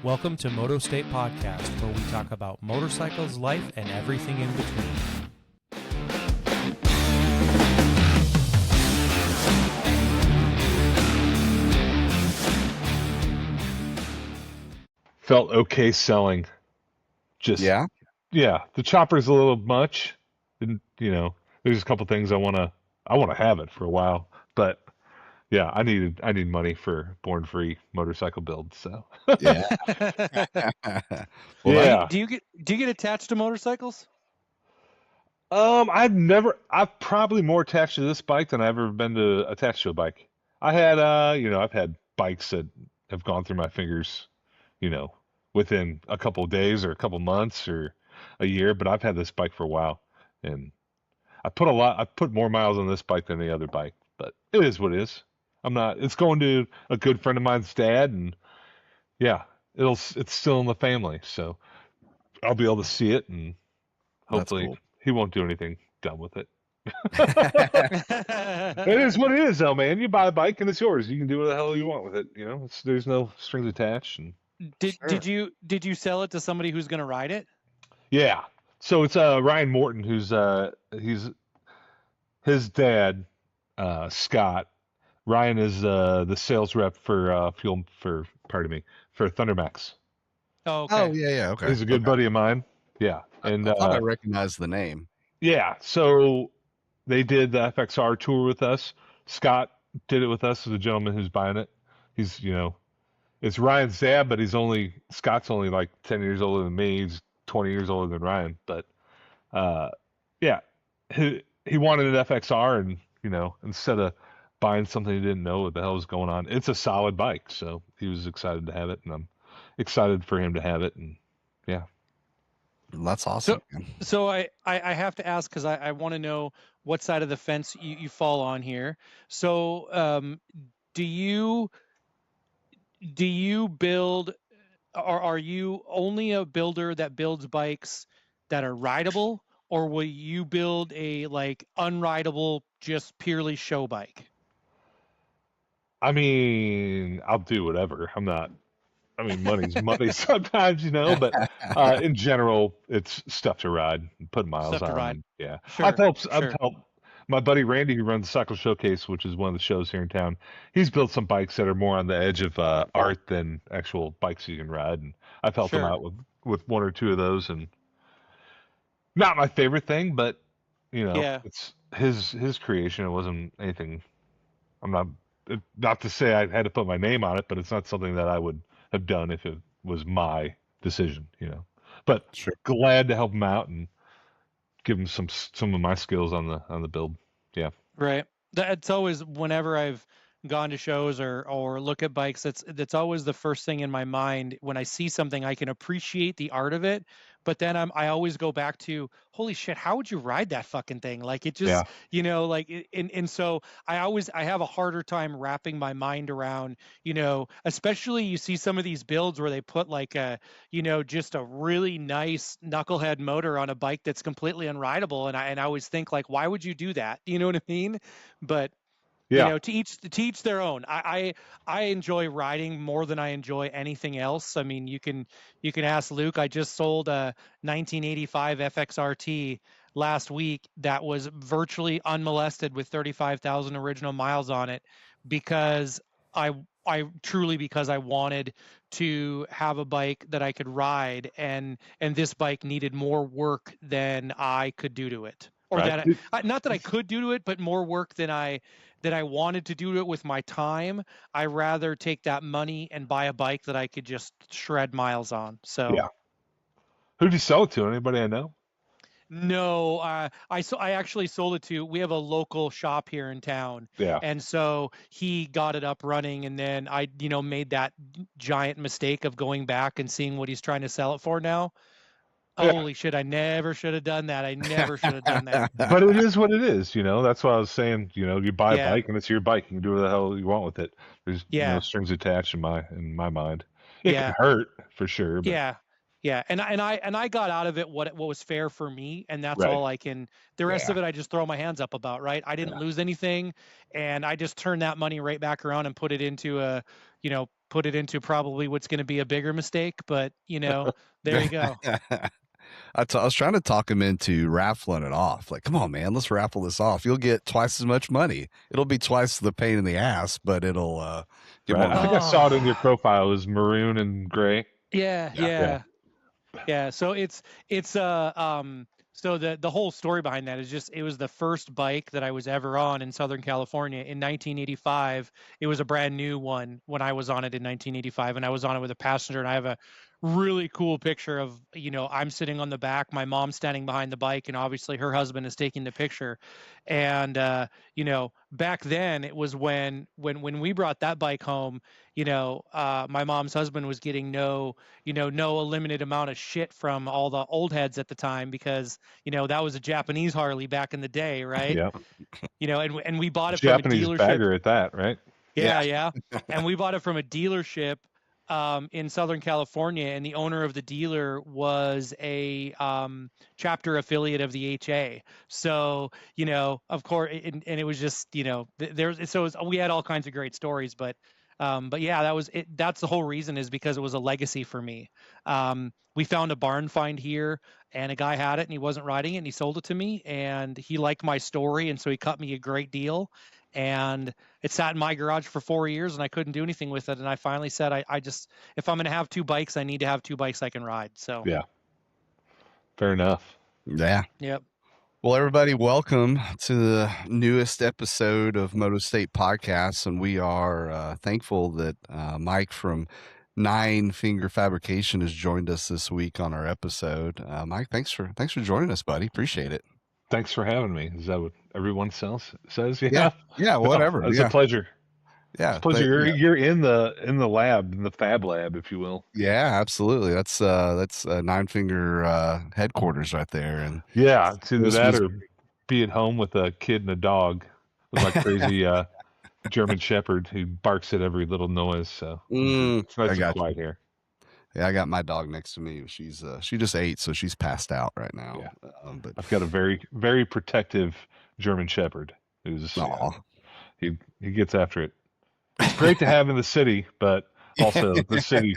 Welcome to Moto State Podcast, where we talk about motorcycles, life, and everything in between. Felt okay selling. The chopper's a little much. And, there's a couple things I wanna have it for a while. But yeah, I need money for Born Free motorcycle build. So Yeah. yeah. Do you get attached to motorcycles? I've probably more attached to this bike than I've ever been to attached to a bike. I've had bikes that have gone through my fingers, within a couple of days or a couple months or a year, but I've had this bike for a while, and I put more miles on this bike than the other bike, but it is what it is. It's going to a good friend of mine's dad, and yeah, it's still in the family, so I'll be able to see it, and hopefully cool. he won't do anything dumb with it. It is what it is, though, man. You buy a bike and it's yours. You can do what the hell you want with it. There's no strings attached. And Did you sell it to somebody who's going to ride it? yeah, so it's Ryan Morton, who's his dad, Scott. Ryan is the sales rep for for Thundermax. Oh, okay. Oh, yeah, okay. He's a good buddy of mine. Yeah, and I thought I recognized the name. yeah, so they did the FXR tour with us. Scott did it with us as a gentleman who's buying it. He's, it's Ryan's dad, but Scott's only like 10 years older than me. He's 20 years older than Ryan. But, yeah, he wanted an FXR, and, instead of buying something he didn't know what the hell was going on, it's a solid bike. So he was excited to have it, and I'm excited for him to have it. And yeah. That's awesome. So I have to ask, because I want to know what side of the fence you fall on here. So do you build, or are you only a builder that builds bikes that are rideable, or will you build a unrideable, just purely show bike? I mean, I'll do whatever. Money's money sometimes, but in general, it's stuff to ride and put miles Stuff to on. ride. Yeah. Sure, I've helped sure. my buddy Randy, who runs the Cycle Showcase, which is one of the shows here in town. He's built some bikes that are more on the edge of art than actual bikes you can ride, and I've helped him Sure. out with one or two of those. And not my favorite thing, but Yeah. it's his creation. It wasn't anything. Not to say I had to put my name on it, but it's not something that I would have done if it was my decision, But Sure. glad to help him out and give him some of my skills on the build. Yeah. Right. That's always, whenever I've gone to shows or look at bikes, that's always the first thing in my mind when I see something. I can appreciate the art of it, but then I always go back to, holy shit, how would you ride that fucking thing? Like, it just, and so I have a harder time wrapping my mind around, especially you see some of these builds where they put just a really nice knucklehead motor on a bike that's completely unrideable, and I always think, why would you do that? You know what I mean? But Yeah. to each their own. I enjoy riding more than I enjoy anything else. I mean, you can ask Luke. I just sold a 1985 FXRT last week that was virtually unmolested with 35,000 original miles on it, because I wanted to have a bike that I could ride, and this bike needed more work than I could do to it. Or Right. not that I could do to it, but more work than I wanted to do to it with my time. I rather take that money and buy a bike that I could just shred miles on. So Yeah. Who'd you sell it to? Anybody I know? no, I actually sold it to. We have a local shop here in town, Yeah. and so he got it up running, and then I made that giant mistake of going back and seeing what he's trying to sell it for now. Yeah. Holy shit, I never should have done that. I never should have done that. But it is what it is, That's why I was saying, you buy Yeah. a bike and it's your bike. You can do whatever the hell you want with it. There's Yeah. no strings attached in my mind. It Yeah. can hurt for sure. But Yeah. Yeah, and I got out of it what was fair for me, and that's Right. all I can. The rest Yeah. of it, I just throw my hands up about. Right, I didn't Yeah. lose anything, and I just turned that money right back around and put it into put it into probably what's going to be a bigger mistake. But there you go. I was trying to talk him into raffling it off. Like, come on, man, let's raffle this off. You'll get twice as much money. It'll be twice the pain in the ass, but it'll get Right. more I money. think I saw it in your Oh, profile. It was maroon and gray. yeah, Yeah. Yeah. yeah. Yeah, so so the whole story behind that is just it was the first bike that I was ever on in Southern California in 1985. It was a brand new one when I was on it in 1985, and I was on it with a passenger, and I have a really cool picture of, I'm sitting on the back, my mom standing behind the bike, and obviously her husband is taking the picture. And back then it was when we brought that bike home, my mom's husband was getting no limited amount of shit from all the old heads at the time because that was a Japanese Harley back in the day, right? Yeah. And we bought it from a Japanese dealership. bagger at that, right? Yeah. Yeah, yeah. And we bought it from a dealership in Southern California, and the owner of the dealer was a chapter affiliate of the HA. So, of course, and it was just, we had all kinds of great stories, but yeah, that was it. That's the whole reason is because it was a legacy for me. We found a barn find here, and a guy had it, and he wasn't riding it, and he sold it to me, and he liked my story, and so he cut me a great deal. And it sat in my garage for 4 years, and I couldn't do anything with it. And I finally said, I just, if I'm going to have two bikes, I need to have two bikes I can ride. So, Yeah. Fair enough. Yeah. yep. Well, everybody, welcome to the newest episode of Moto State Podcast, and we are thankful that Mike from Finger Fabrication has joined us this week on our episode. Mike, thanks for joining us, buddy. Appreciate it. Thanks for having me. Is that what everyone says? Yeah, Yeah. yeah, No, whatever. it's a Yeah, pleasure. It's yeah, a pleasure. You're in the lab, in the fab lab, if you will. yeah, absolutely. That's Nine Finger headquarters right there, and Yeah, it's either Louis, that or Missouri. be at home with a kid and a dog with my crazy German Shepherd who barks at every little noise. So it's I nice and got you. quiet here. Yeah, I got my dog next to me. She just ate, so she's passed out right now. Yeah. But I've got a very, very protective German Shepherd who's aw. he gets after it. It's great to have in the city, but also the city.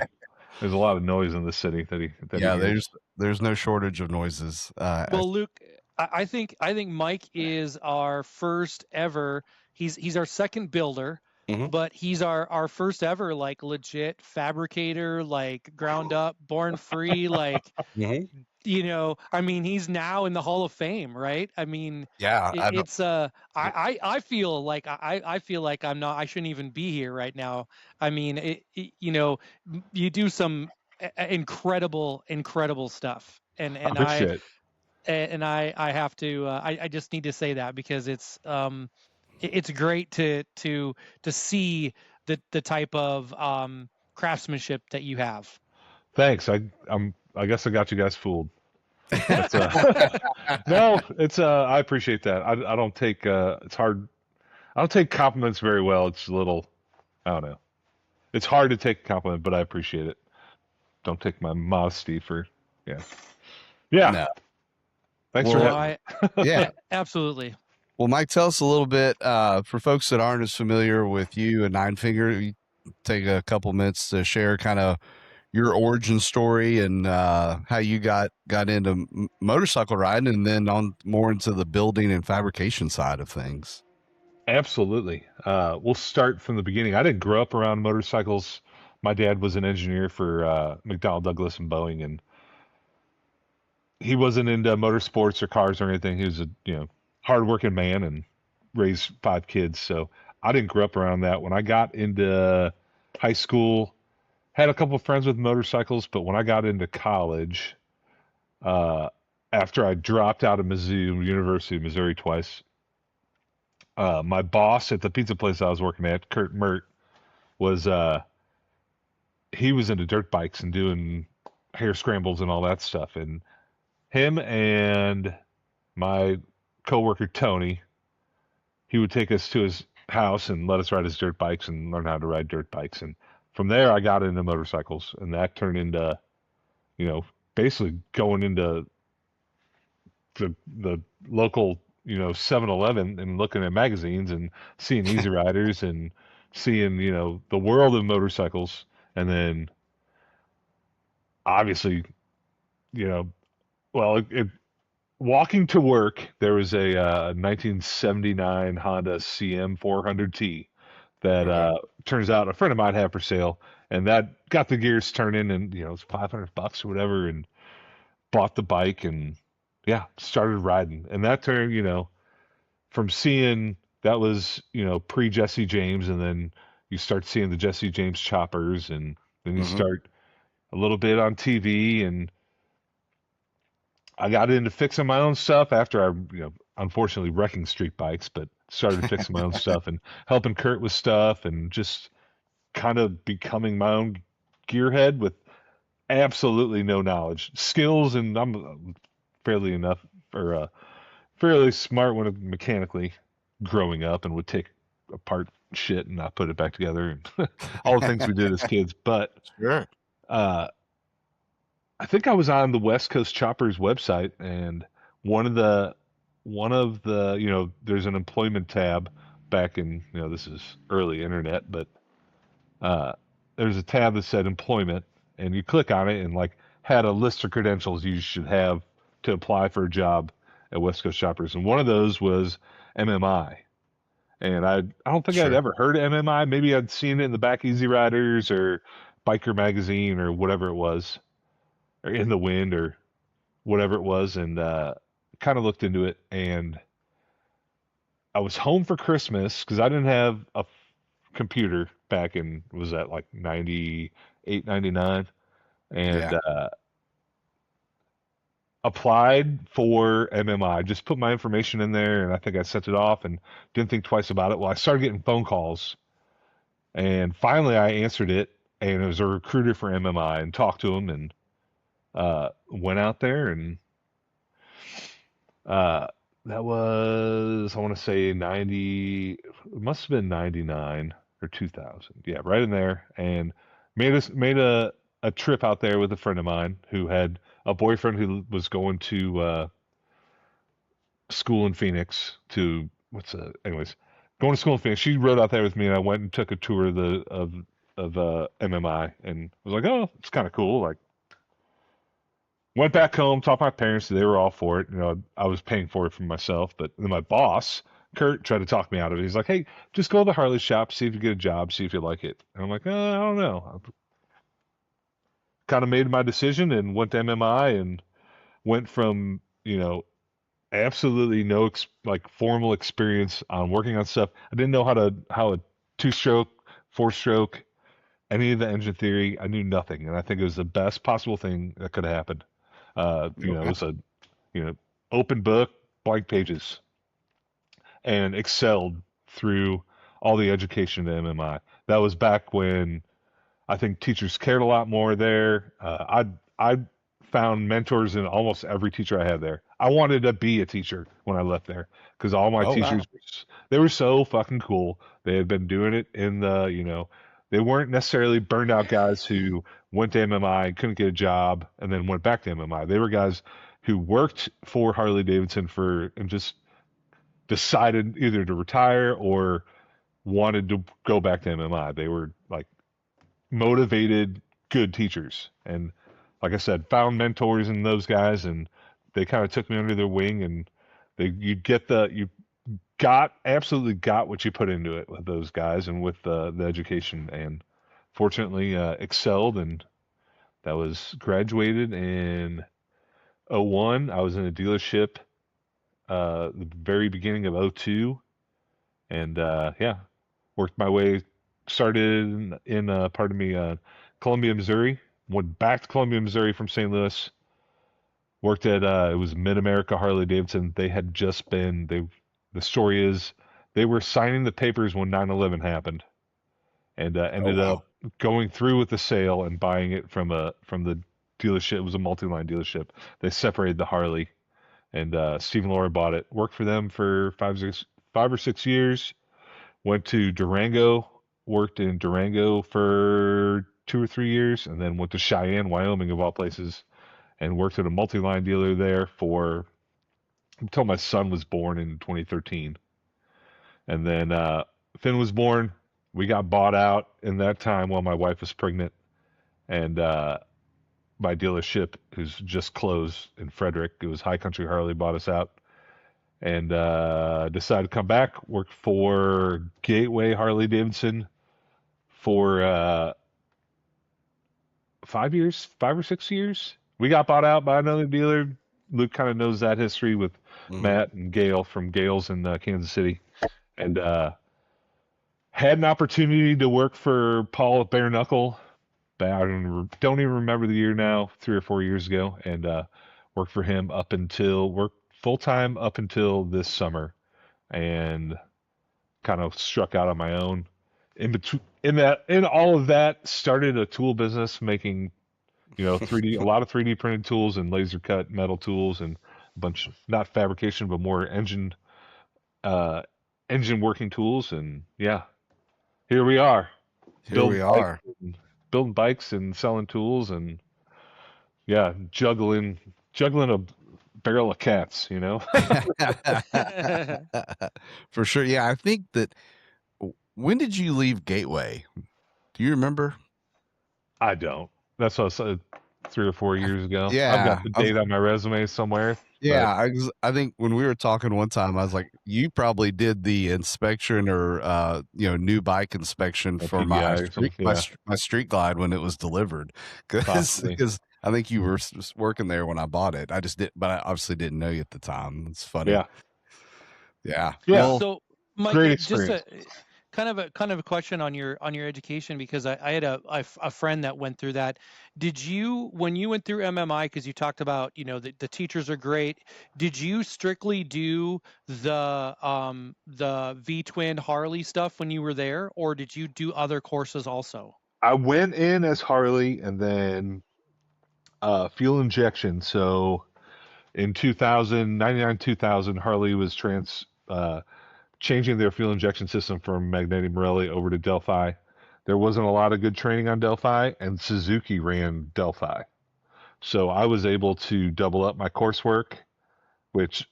There's a lot of noise in the city that he Yeah, hears. there's no shortage of noises. Well, Luke, I think Mike is our first ever. He's our second builder, Mhm. but he's our first ever like legit fabricator, like ground up, born free, like Mhm. I mean, he's now in the Hall of Fame, right? I mean, Yeah, I don't. it's I feel like I feel like I shouldn't even be here right now. I mean, you do some incredible stuff, I appreciate it. I have to I just need to say that because it's great to see the type of craftsmanship that you have. Thanks. I guess I got you guys fooled. That's no, it's I appreciate that. I don't take it's hard. I don't take compliments very well. It's a little I don't know. It's hard to take a compliment, but I appreciate it. Don't take my modesty for yeah. Yeah. No. Thanks for Well, No, having me. yeah. absolutely. Well, Mike, tell us a little bit for folks that aren't as familiar with you and Nine Finger. You take a couple minutes to share kind of your origin story and how you got into motorcycle riding, and then on more into the building and fabrication side of things. Absolutely. We'll start from the beginning. I didn't grow up around motorcycles. My dad was an engineer for McDonnell Douglas and Boeing, and he wasn't into motorsports or cars or anything. He was a hardworking man and raised 5 kids. So I didn't grow up around that. When I got into high school, had a couple of friends with motorcycles, but when I got into college, uh, after I dropped out of Mizzou, University of Missouri twice, my boss at the pizza place I was working at, Kurt Mert, was he was into dirt bikes and doing hair scrambles and all that stuff. And him and my coworker Tony, he would take us to his house and let us ride his dirt bikes and learn how to ride dirt bikes. And from there, I got into motorcycles, and that turned into, basically going into the local 7-Eleven and looking at magazines and seeing Easy Riders and seeing the world of motorcycles, and then obviously you know well walking to work, there was a 1979 Honda CM 400T that Okay. turns out a friend of mine had for sale, and that got the gears turning, and it's $500 or whatever, and bought the bike, and yeah, started riding, and that turned from seeing that was pre Jesse James, and then you start seeing the Jesse James choppers, and then you Hmm. start a little bit on TV, and I got into fixing my own stuff after I, unfortunately wrecking street bikes, but started fixing my own stuff and helping Kurt with stuff and just kind of becoming my own gearhead with absolutely no knowledge, skills, and I'm fairly enough or fairly smart when mechanically growing up and would take apart shit and not put it back together and all the things we did as kids. But Sure. uh, I think I was on the West Coast Choppers website, and one of the there's an employment tab back in this is early internet, but uh, there's a tab that said employment, and you click on it and like had a list of credentials you should have to apply for a job at West Coast Choppers, and one of those was MMI. And I don't think I'd Sure. ever heard of MMI. Maybe I'd seen it in the back Easy Riders or Biker Magazine or whatever it was, or In the Wind or whatever it was, and kind of looked into it. And I was home for Christmas because I didn't have a computer back in, was that like 98, 99, and Yeah. applied for MMI. Just put my information in there, and I think I sent it off and didn't think twice about it. Well, I started getting phone calls, and finally I answered it, and it was a recruiter for MMI, and talked to him, and went out there, and Uh, that was, I want to say 90, it must have been 99 or 2000. Yeah, right in there. And made a trip out there with a friend of mine who had a boyfriend who was going to school in Phoenix to, anyways, going to school in Phoenix. She rode out there with me, and I went and took a tour of MMI, and was like, oh, it's kind of cool. Like, went back home, talked to my parents. They were all for it. I was paying for it for myself, but then my boss, Kurt, tried to talk me out of it. He's like, "Hey, just go to the Harley shop, see if you get a job, see if you like it." And I'm like, I don't know. I kind of made my decision and went to MMI and went from absolutely no like formal experience on working on stuff. I didn't know how a two-stroke, four-stroke, any of the engine theory. I knew nothing, and I think it was the best possible thing that could have happened. It Okay. was a open book, blank pages, and excelled through all the education at MMI. That was back when I think teachers cared a lot more there. I found mentors in almost every teacher I had there. I wanted to be a teacher when I left there because all my Oh wow. teachers they were so fucking cool. They had been doing it in the they weren't necessarily burned out guys who went to MMI couldn't get a job and then went back to MMI. They were guys who worked for Harley Davidson and just decided either to retire or wanted to go back to MMI. They were like motivated, good teachers. And like I said, found mentors in those guys, and they kind of took me under their wing, and you absolutely got what you put into it with those guys and with the education, and fortunately excelled, and that was graduated in '01. I was in a dealership the very beginning of '02, and yeah, worked my way. Started pardon me, Columbia, Missouri. Went back to Columbia, Missouri from St. Louis. Worked at it was Mid America Harley Davidson. They had just been they. The story is they were signing the papers when 9/11 happened, and Oh ended up wow. going through with the sale and buying it from the dealership. It was a multi-line dealership. They separated the Harley, and Stephen Laura bought it. Worked for them for 5 or 6 years. Went to Durango, worked in Durango for 2 or 3 years, and then went to Cheyenne, Wyoming, of all places, and worked at a multi-line dealer there for until my son was born in 2013. And then Finn was born. We got bought out in that time while my wife was pregnant, and my dealership, who's just closed in Frederick, it was High Country Harley, bought us out, and decided to come back, work for Gateway Harley Davidson for 5 years, 5 or 6 years. We got bought out by another dealer. Luke kind of knows that history with Mhm. Matt and Gail from Gale's in Kansas City, and had an opportunity to work for Paul at Bare Knuckle. I don't even remember the year now, 3 or 4 years ago, and worked for him worked full time up until this summer, and kind of struck out on my own. In all of that, started a tool business making 3D, a lot of 3D printed tools and laser cut metal tools and a bunch, not fabrication, but more uh, engine working tools. And yeah, here we are, Here building we bikes, are. and, building bikes and selling tools, and yeah, juggling a barrel of cats. For sure. Yeah, I think that. When did you leave Gateway? Do you remember? I don't. That's what I said 3 or 4 years ago. I've got Yeah, the date on my resume somewhere, but I think when we were talking one time, I was like, you probably did the inspection or new bike inspection a for my PDI or street something. Yeah, my street glide when it was delivered, because possibly. I think you were working there when I bought it. I just did, but I obviously didn't know you at the time. It's funny. Yeah, Yeah. yeah. Well, So, Mike, Great just experience. a kind of a question on your education, because I had a friend that went through that. Did you, when you went through MMI, because you talked about, the teachers are great, did you strictly do the V twin Harley stuff when you were there, or did you do other courses also? I went in as Harley and then fuel injection. So in 2000, 2000, Harley was changing their fuel injection system from Magneti Marelli over to Delphi. There wasn't a lot of good training on Delphi, and Suzuki ran Delphi. So I was able to double up my coursework, which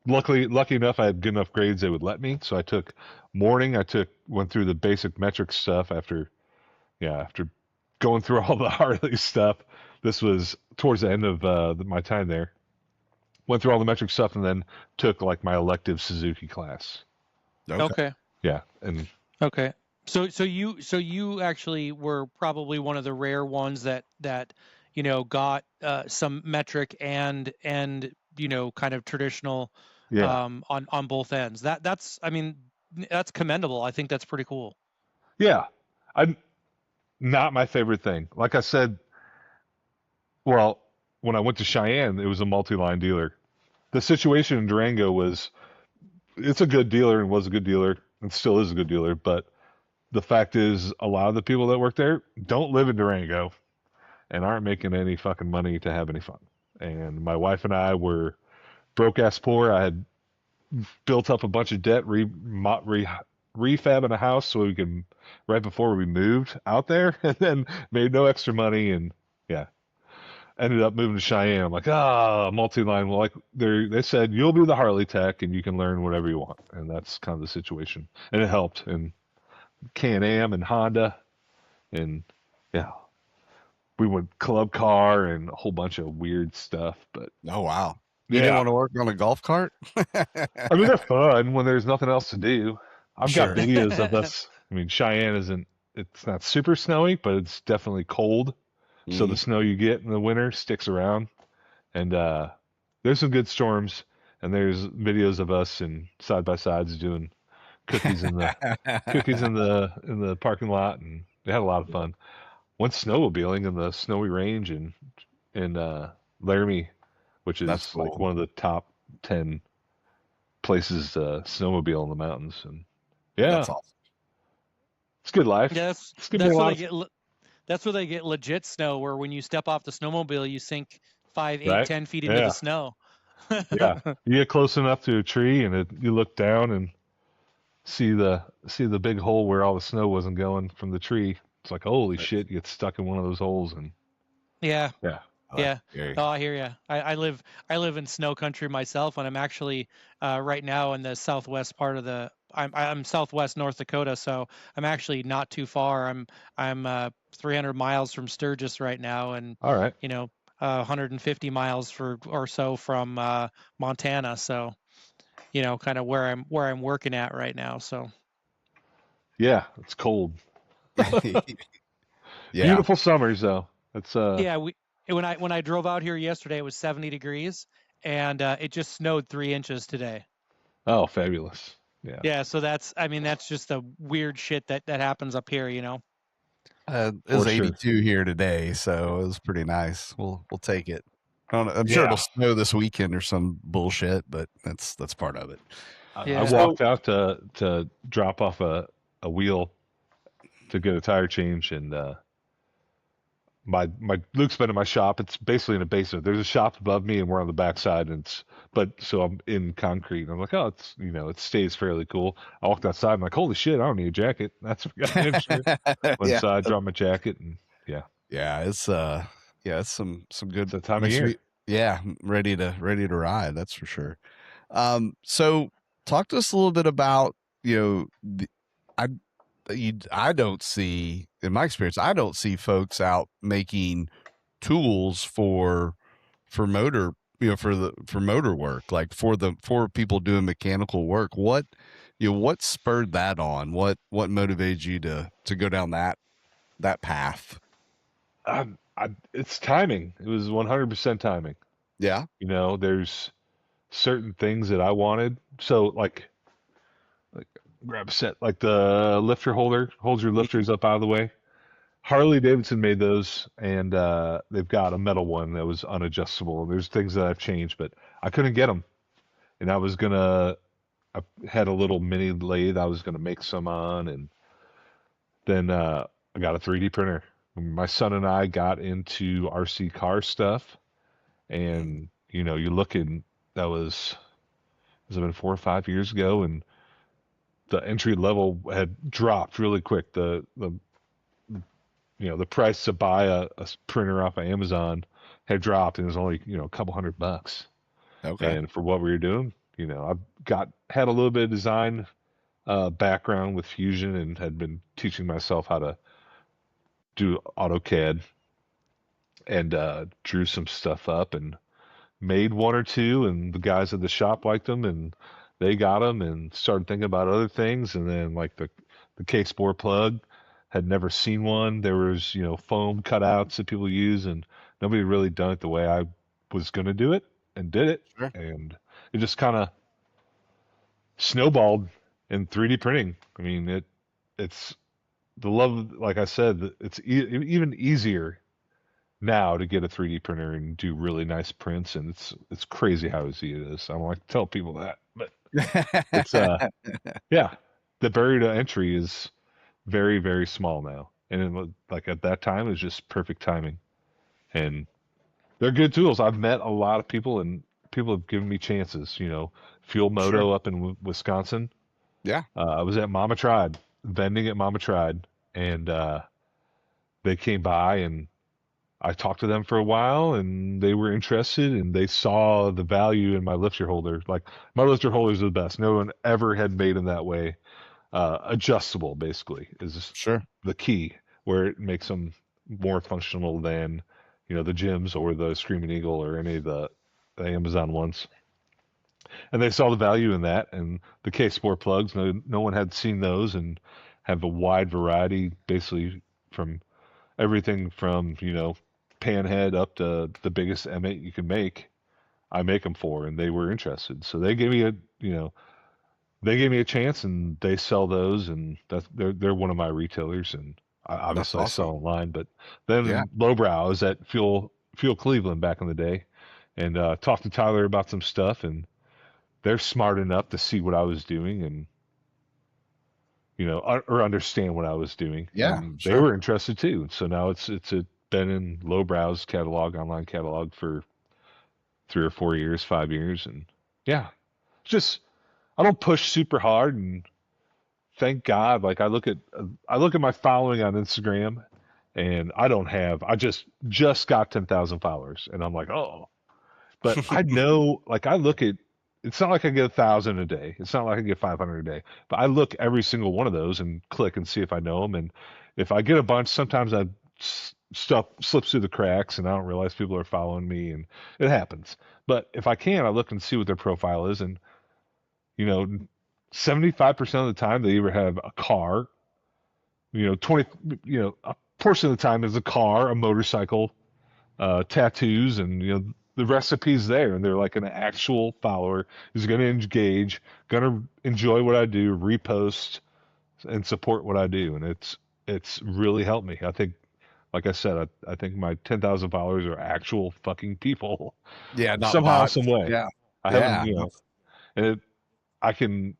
lucky enough, I had good enough grades they would let me. So I took morning. Went through the basic metric stuff after going through all the Harley stuff. This was towards the end of my time there. Went through all the metric stuff and then took like my elective Suzuki class. okay. Okay. Yeah, and Okay. So you actually were probably one of the rare ones that got some metric and kind of traditional yeah, on both ends. That's, I mean, that's commendable. I think that's pretty cool. yeah. I'm not my favorite thing. Like I said, well, when I went to Cheyenne, it was a multi-line dealer. The situation in Durango was it's a good dealer and was a good dealer and still is a good dealer, but the fact is a lot of the people that work there don't live in Durango and aren't making any fucking money to have any fun. And my wife and I were broke ass poor. I had built up a bunch of debt refabbing a house so we could right before we moved out there, and then made no extra money, and yeah, ended up moving to Cheyenne. I'm like, multi-line. Well, like they said, you'll be the Harley tech and you can learn whatever you want, and that's kind of the situation. And it helped. And Can-Am and Honda, and yeah, we went club car and a whole bunch of weird stuff. But Oh wow. You didn't yeah, want to work on a golf cart? I mean they're fun when there's nothing else to do. I've got Sure. videos of us. I mean, Cheyenne isn't. It's not super snowy, but it's definitely cold. So the Mhm. snow you get in the winter sticks around. And there's some good storms, and there's videos of us in side by sides doing cookies in the parking lot, and they had a lot of fun. Went snowmobiling in the snowy range in Laramie, which That's is like cool. one of the top 10 places snowmobile in the mountains. And yeah, That's awesome. it's good life. Yeah, It's gonna be a lot of that's where they get legit snow, where when you step off the snowmobile, you sink 5, 8, right. 10 feet into the Yeah, snow. yeah. You get close enough to a tree, and you look down and see the big hole where all the snow wasn't going from the tree. It's like holy shit, you get stuck in one of those holes, and Yeah. Yeah. Yeah. Very. Oh, I hear you. I live in snow country myself, and I'm actually right now in the southwest part of the. I'm southwest North Dakota, so I'm actually not too far. I'm 300 miles from Sturgis right now, and All right. 150 miles or so from Montana. So kind of where I'm working at right now. So Yeah, it's cold. Yeah. Beautiful summers though. It's yeah, when I drove out here yesterday, it was 70 degrees, and it just snowed 3 inches today. oh, fabulous. Yeah, Yeah, so that's just the weird shit that happens up here. It was for sure. 82 here today, so it was pretty nice. We'll take it. I don't know, I'm sure it'll Yeah. snow this weekend or some bullshit, but that's part of it. I Yeah. walked out to drop off a wheel to get a tire change, and my Luke's been in my shop. It's basically in a basement. There's a shop above me, and we're on the backside, and so I'm in concrete. And I'm like, oh, it stays fairly cool. I walked outside. I'm like, holy shit, I don't need a jacket. That's what got damn sure. Went Yeah. inside, dropped my jacket, and yeah, Yeah, it's some it's good that time of makes year. me yeah, ready to ride, that's for sure. So talk to us a little bit about, I I don't see, in my experience, I don't see folks out making tools for motor, for motor work, like for people doing mechanical work. What spurred that on? What motivated you to go down that path? It's timing. It was 100% timing. Yeah. There's certain things that I wanted. So like grab a set like the lifter holder holds your Mhm. lifters up out of the way. Harley Davidson made those, and they've got a metal one that was unadjustable. There's things that I've changed, but I couldn't get them, and I had a little mini lathe I was gonna make some on, and then I got a 3D printer. My son and I got into RC car stuff, and you look in that was it been 4 or 5 years ago, and the entry level had dropped really quick. The price to buy a printer off of Amazon had dropped, and it was only a couple $100. Okay. And for what we were doing, I had a little bit of design background with Fusion, and had been teaching myself how to do AutoCAD, and drew some stuff up and made one or two, and the guys at the shop liked them, and they got them, and started thinking about other things. And then like the case bore plug, had never seen one. There was foam cutouts that people use, and nobody had really done it the way I was gonna do it, and did it. Sure. And it just kind of snowballed in 3D printing. I mean, it's the love. Like I said, it's even easier now to get a 3D printer and do really nice prints, and it's crazy how easy it is. I don't like to tell people that, but it's yeah, the barrier to entry is very, very small now, and like at that time it was just perfect timing. And they're good tools. I've met a lot of people, and people have given me chances. Fuel Sure. Moto up in Wisconsin. Yeah. I was at Mama Tried, vending at Mama Tried, and they came by, and I talked to them for a while, and they were interested, and they saw the value in my lifter holder. Like, my lifter holders are the best. No one ever had made them that way. Adjustable, basically, is Sure. the key, where it makes them more functional than the gyms or the Screaming Eagle or any of the Amazon ones. And they saw the value in that, and the K-Sport plugs. No one had seen those, and have a wide variety, basically from everything from panhead up to the biggest M8 you can make. I make them for, and they were interested, so they gave me a chance, and they sell those, and they're one of my retailers, and That's obviously I awesome. sell online. But Yeah. then lowbrow, I was at Fuel Cleveland back in the day, and talked to Tyler about some stuff, and they're smart enough to see what I was doing, and or understand what I was doing, Yeah. and they Sure. were interested too. So now been in lowbrow's catalog, online catalog, for 3 or 4 years, 5 years, and yeah, it's just I don't push super hard, and thank God. Like I look at my following on Instagram, and I just got 10,000 followers, and I'm like, oh, but I know, like I look at, it's not like I get 1,000 a day. It's not like I get 500 a day, but I look every single one of those and click and see if I know them. And if I get a bunch, sometimes stuff slips through the cracks and I don't realize people are following me, and it happens. But if I can, I look and see what their profile is, and you know, 75% of the time they either have a car, 20, a portion of the time is a car, a motorcycle, tattoos, and the recipe's there, and they're like an actual follower who's going to engage, going to enjoy what I do, repost, and support what I do, and it's really helped me. I think, like I said, I think my 10,000 followers are actual fucking people, Yeah, not somehow, bots. some way. Yeah. I Yeah. haven't, and I can,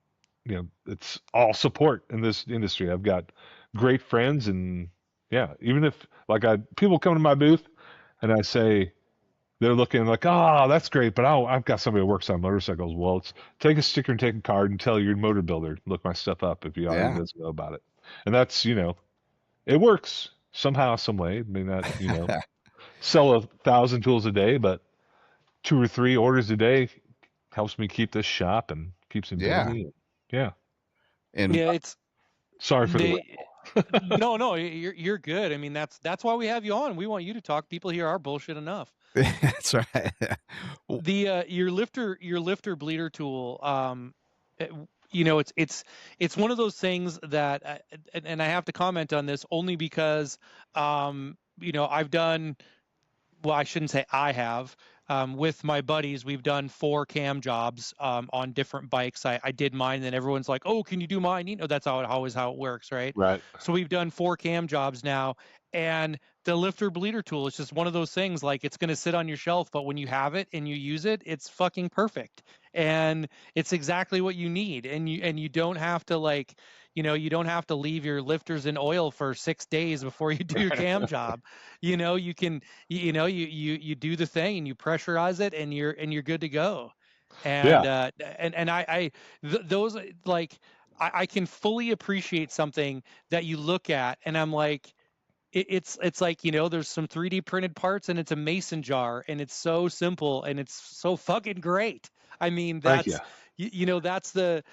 it's all support in this industry. I've got great friends, and yeah, even if like people come to my booth and I say, they're looking like, oh, that's great, but I've got somebody who works on motorcycles. Well, it's take a sticker and take a card and tell your motor builder, look my stuff up if you already Yeah. doesn't know about it. And that's, it works somehow, some way. It may not, sell 1,000 tools a day, but 2 or 3 orders a day helps me keep this shop and keeps me Yeah. busy. Yeah. And Yeah, it's Sorry for the no, you're good. I mean, that's why we have you on. We want you to talk. People here are bullshit enough. that's right. The your lifter bleeder tool, it's one of those things that and I have to comment on this only because I've done, well, I shouldn't say I have. With my buddies, we've done 4 cam jobs on different bikes. I did mine, and then everyone's like, "Oh, can you do mine?" That's always how it works, right? right. So we've done 4 cam jobs now, and the lifter bleeder tool is just one of those things. Like, it's going to sit on your shelf, but when you have it and you use it, it's fucking perfect, and it's exactly what you need. And you don't have to you don't have to leave your lifters in oil for 6 days before you do your cam job. You can you do the thing and you pressurize it, and you're good to go. And Yeah. those, like, I can fully appreciate something that you look at and I'm like, it's like, there's some 3D printed parts and it's a mason jar and it's so simple and it's so fucking great. I mean, Thank you. that's the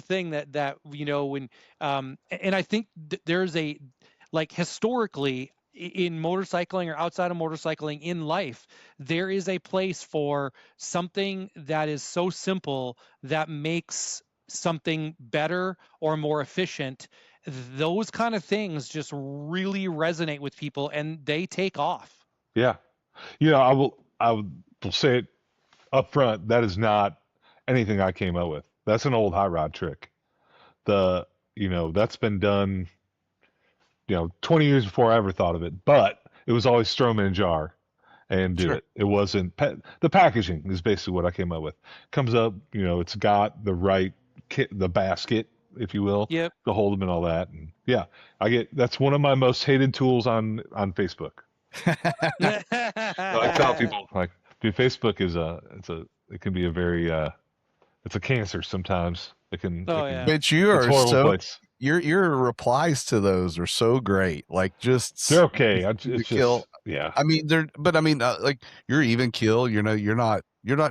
thing that when and I think there's a, like, historically, in motorcycling or outside of motorcycling in life, there is a place for something that is so simple that makes something better or more efficient. Those kind of things just really resonate with people and they take off. Yeah. I will say it up front. That is not anything I came up with. That's an old hot rod trick. That's been done, 20 years before I ever thought of it, but it was always throw 'em in a jar and do Sure. it. It wasn't the packaging is basically what I came up with. Comes up, it's got the right kit, the basket, if you will, Yep. to hold them and all that. And yeah, that's one of my most hated tools on Facebook. I tell people, like, dude, Facebook it can be a very it's a cancer sometimes. Yeah. But you it's are a horrible so place. your replies to those are so great. Like, just They're okay. to It's kill. just yeah. I mean, like, you're even kill. You're not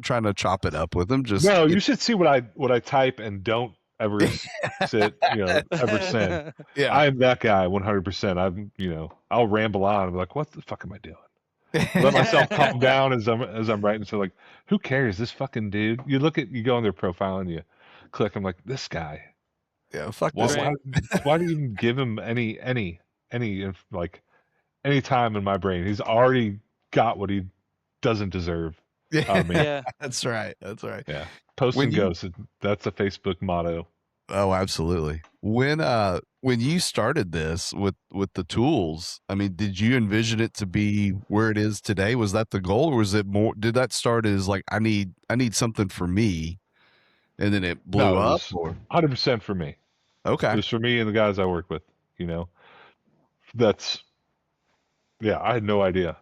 trying to chop it up with them. Just No, you should see what I type and don't ever sit, ever send. yeah. I'm that guy 100%. I'll ramble on and be like, what the fuck am I doing? Let myself calm down as I'm writing. So, like, who cares? This fucking dude. You go on their profile and you click. I'm like, this guy. Yeah, fuck Why, this. Right. why do you even give him any like any time in my brain? He's already got what he doesn't deserve out of me. Yeah. That's right. That's right. Yeah. Post When and you- go. That's a Facebook motto. Oh, absolutely. When you started this with the tools, I mean, did you envision it to be where it is today? Was that the goal, or was it more? Did that start as like, I need something for me, and then it blew No, it up? was Or 100% for me. okay, It was for me and the guys I work with. That's I had no idea.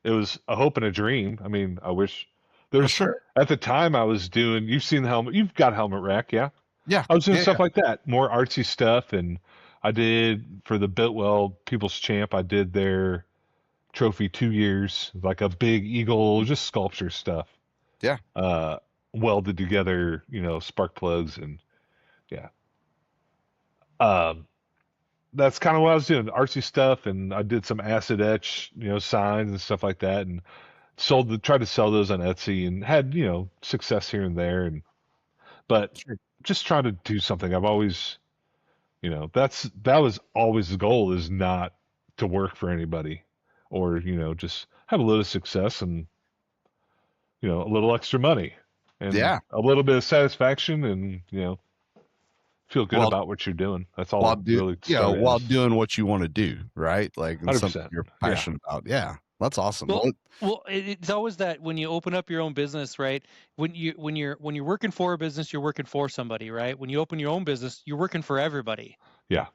It was a hope and a dream. I mean, I wish there's sure. at the time I was doing. You've seen the helmet. You've got Helmet Rack, yeah. Yeah, I was doing yeah, stuff like that, more artsy stuff, and I did for the Biltwell People's Champ. I did their trophy 2 years, like a big eagle, just sculpture stuff. Yeah. Uh, Welded together, spark plugs and yeah. Um, that's kind of what I was doing, artsy stuff, and I did some acid etch, signs and stuff like that, and tried to sell those on Etsy, and had success here and there, but Sure. just trying to do something. I've always, that was always the goal, is not to work for anybody, or just have a little success and a little extra money and Yeah. a little bit of satisfaction, and feel good While about what you're doing. That's all while it really started while as. doing what you want to do, right? Like, and something 100%. you're Yeah. passionate about. Yeah. That's awesome. Well, Well, it's always that when you open up your own business, right? When you're working for a business, you're working for somebody, right? When you open your own business, you're working for everybody. Yeah.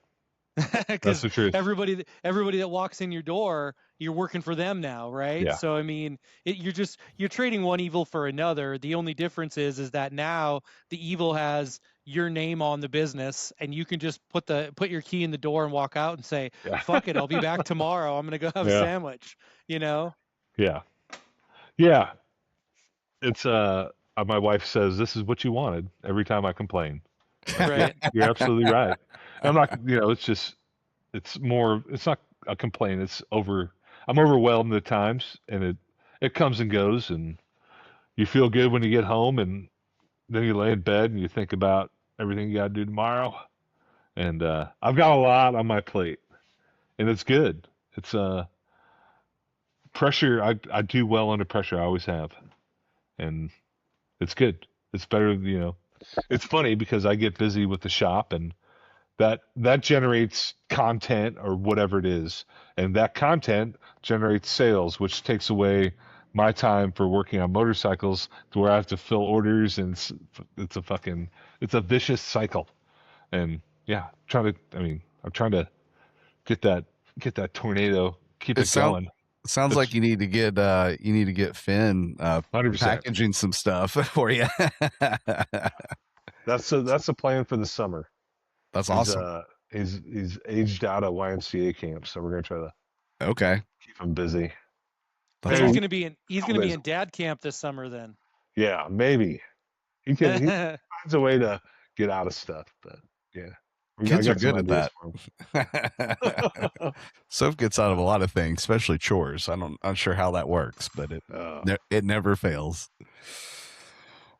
That's Because the truth. everybody that walks in your door, you're working for them now, right? Yeah. So I mean, you're trading one evil for another. The only difference is that now the evil has your name on the business, and you can just put your key in the door and walk out and say, Yeah. "Fuck it, I'll be back tomorrow. I'm gonna go have a Yeah. sandwich." You know? Yeah. Yeah. It's my wife says this is what you wanted every time I complain. Like, yeah, Right. you're absolutely right. I'm not, it's just it's not a complaint. I'm overwhelmed at times, and it comes and goes, and you feel good when you get home, and then you lay in bed and you think about everything you got to do tomorrow. And I've got a lot on my plate, and it's good. It's pressure. I do well under pressure. I always have, and it's good. It's better, It's funny because I get busy with the shop, and that generates content or whatever it is, and that content generates sales, which takes away my time for working on motorcycles, to where I have to fill orders, and it's a vicious cycle. And yeah, I'm trying to get that tornado, keep it it going. sounds like It's you need to get Finn 100%. packaging some stuff for you. That's the plan for the summer. That's He's awesome. he's aged out of YMCA camp, so we're gonna try to Okay. keep him busy. So That's he's Maybe, awesome. gonna be always, in dad camp this summer then. yeah, maybe he finds a way to get out of stuff, but yeah, I Kids are got some good at ideas that. for him. Soph gets out of a lot of things, especially chores. I'm not sure how that works, but uh, it never fails.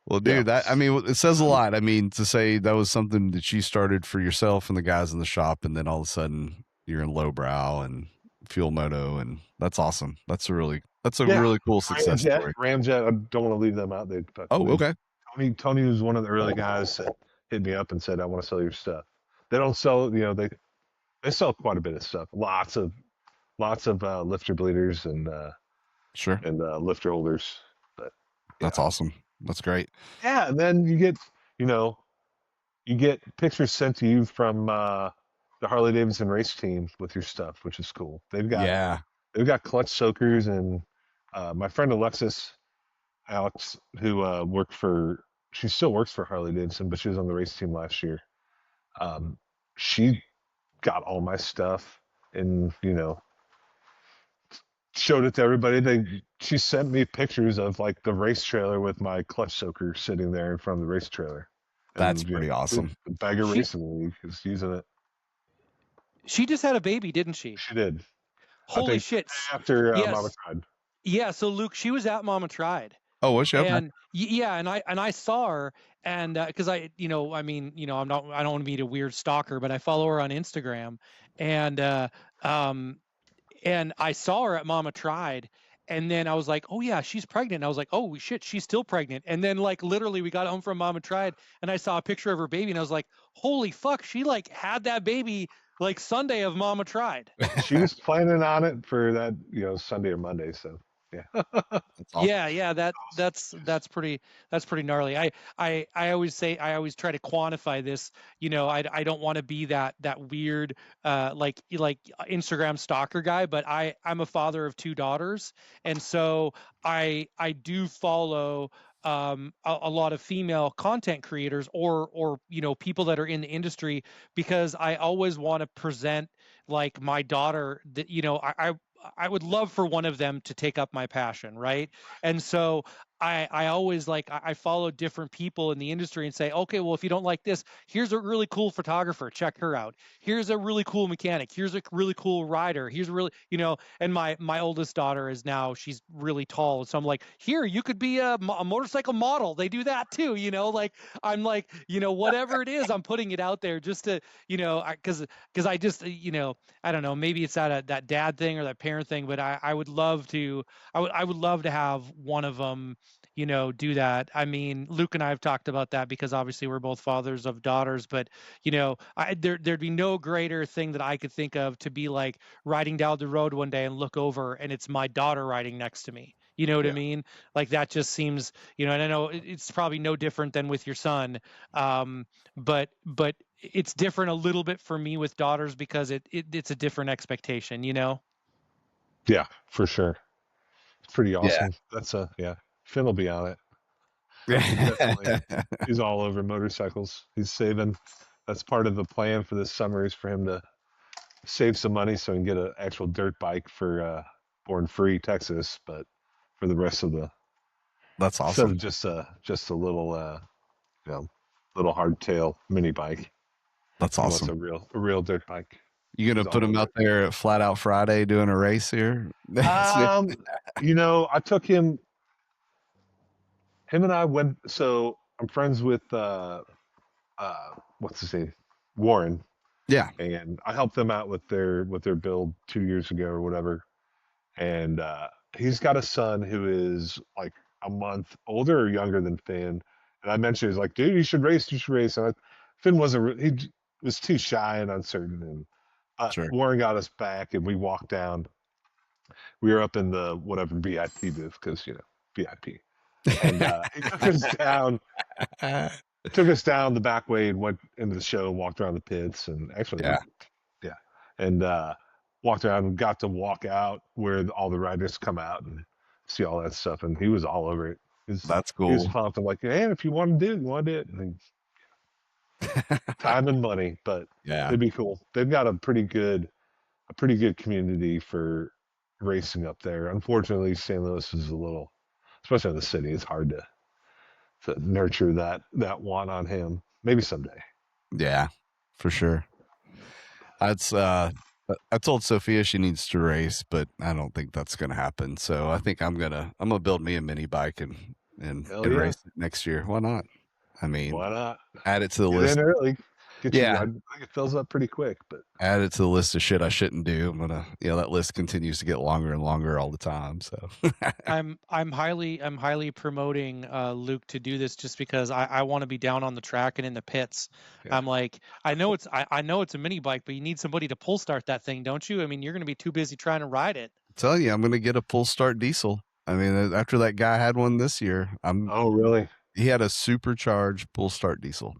Well, yeah, dude, it says a lot. I mean, to say that was something that you started for yourself and the guys in the shop, and then all of a sudden you're in lowbrow and fuel moto, and that's awesome. That's a really yeah. cool success story. Ramjet. I don't want to leave them out. Oh, okay. Tony was one of the early guys that hit me up and said, "I want to sell your stuff." They don't sell, they sell quite a bit of stuff. Lots of lifter bleeders Sure. and lifter holders. But That's yeah, awesome. That's great. yeah. And then you know, you get pictures sent to you from the Harley Davidson race team with your stuff, which is cool. Yeah. They've got clutch soakers, and my friend Alexis Alex, who she still works for Harley Davidson, but she was on the race team last year. She got all my stuff and showed it to everybody. She sent me pictures of like the race trailer with my clutch soaker sitting there in front of the race trailer. That's And pretty awesome. the Bagger She Racing League is using it. she just had a baby, didn't she? She did. I Holy think shit. after Yes. Mama tried. Yeah, so Luke, she was at Mama Tried. Oh, was she? Okay. And yeah, and I saw her, and because I I don't want to be a weird stalker, but I follow her on Instagram, and and I saw her at Mama Tried, and then I was like, oh yeah, she's pregnant. And I was like, oh shit, she's still pregnant. And then like literally we got home from Mama Tried, and I saw a picture of her baby, and I was like, holy fuck, she like had that baby like Sunday of Mama Tried. She was planning on it for that, Sunday or Monday. So yeah. That's awesome. Yeah, that's pretty gnarly. I always say, I always try to quantify this. I don't want to be that weird like Instagram stalker guy, but I'm a father of two daughters, and so I do follow a lot of female content creators or people that are in the industry, because I always want to present like my daughter that I would love for one of them to take up my passion, right? And so I always I follow different people in the industry and say, okay, well, if you don't like this, here's a really cool photographer, check her out. Here's a really cool mechanic. Here's a really cool rider. Here's a really, and my oldest daughter is now, she's really tall, so I'm like, here, you could be a motorcycle model. They do that too, I'm like, whatever it is, I'm putting it out there just to, because I just, I don't know, maybe it's that dad thing or that parent thing, but I would love to, I would love to have one of them, do that. I mean, Luke and I have talked about that because obviously we're both fathers of daughters, but there'd be no greater thing that I could think of to be like riding down the road one day and look over and it's my daughter riding next to me. You know what I Yeah. mean? Like that just seems, and I know it's probably no different than with your son. But it's different a little bit for me with daughters because it's a different expectation, Yeah, for sure. It's pretty Yeah. awesome. Yeah. Finn will be on it. He's definitely he's all over motorcycles. He's saving. That's part of the plan for this summer is for him to save some money so he can get an actual dirt bike for Born Free, Texas. But for the rest of the That's instead awesome. of just a little little hardtail mini bike, That's he wants awesome. a real dirt bike. You gonna He's put all him over out there at Flat Out Friday doing a race here? it. I took him and I went. So I'm friends with what's his name, Warren, Yeah, and I helped them out with their build 2 years ago or whatever. And he's got a son who is like a month older or younger than Finn. And I mentioned, he's like, dude, you should race. You should race. And Finn he was too shy and uncertain. And sure. Warren got us back, and we walked down. We were up in the whatever VIP booth because VIP. And he took us down the back way and went into the show and walked around the pits and actually Yeah, yeah, and walked around and got to walk out where all the riders come out and see all that stuff, and he was all over it. that's He was cool. pumped. I'm like, man, if you want to do it, you want to do it. Time and money, but Yeah, it'd be cool. They've got a pretty good community for racing up there. Unfortunately, St. Louis is a little, especially in the city, it's hard to nurture that want on him. Maybe someday. yeah, for sure. That's I told Sophia she needs to race, but I don't think that's gonna happen. So I think I'm gonna build me a mini bike and Hell yeah. race it next year. Why not? I mean, Why not? add it to the Get list. in early. Get you. Yeah, I think it fills up pretty quick, but add it to the list of shit I shouldn't do. I'm gonna, that list continues to get longer and longer all the time. So I'm highly promoting Luke to do this just because I want to be down on the track and in the pits. yeah. I'm like, I know it's a mini bike, but you need somebody to pull start that thing, don't you? I mean, you're going to be too busy trying to ride it. tell you, I'm gonna get a pull start diesel. I mean, after that guy had one this year, Oh, really? he had a supercharged pull start diesel.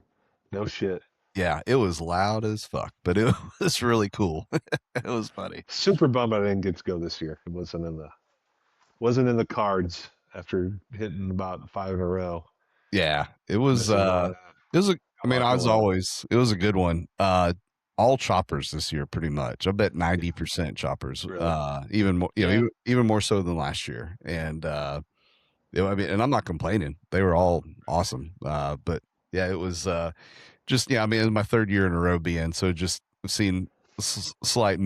No shit. Yeah, it was loud as fuck, but it was really cool. It was funny. Super bummed I didn't get to go this year. It wasn't in the cards after hitting about 5 in a row. Yeah, it was Missing one. it was a I mean, Walking as alone. always, it was a good one. All choppers this year pretty much. I bet 90% choppers. Really? Even more, Yeah. even more so than last year. And I mean, and I'm not complaining. They were all awesome. But yeah, it was just I mean, it was my third year in a row being so just seeing slight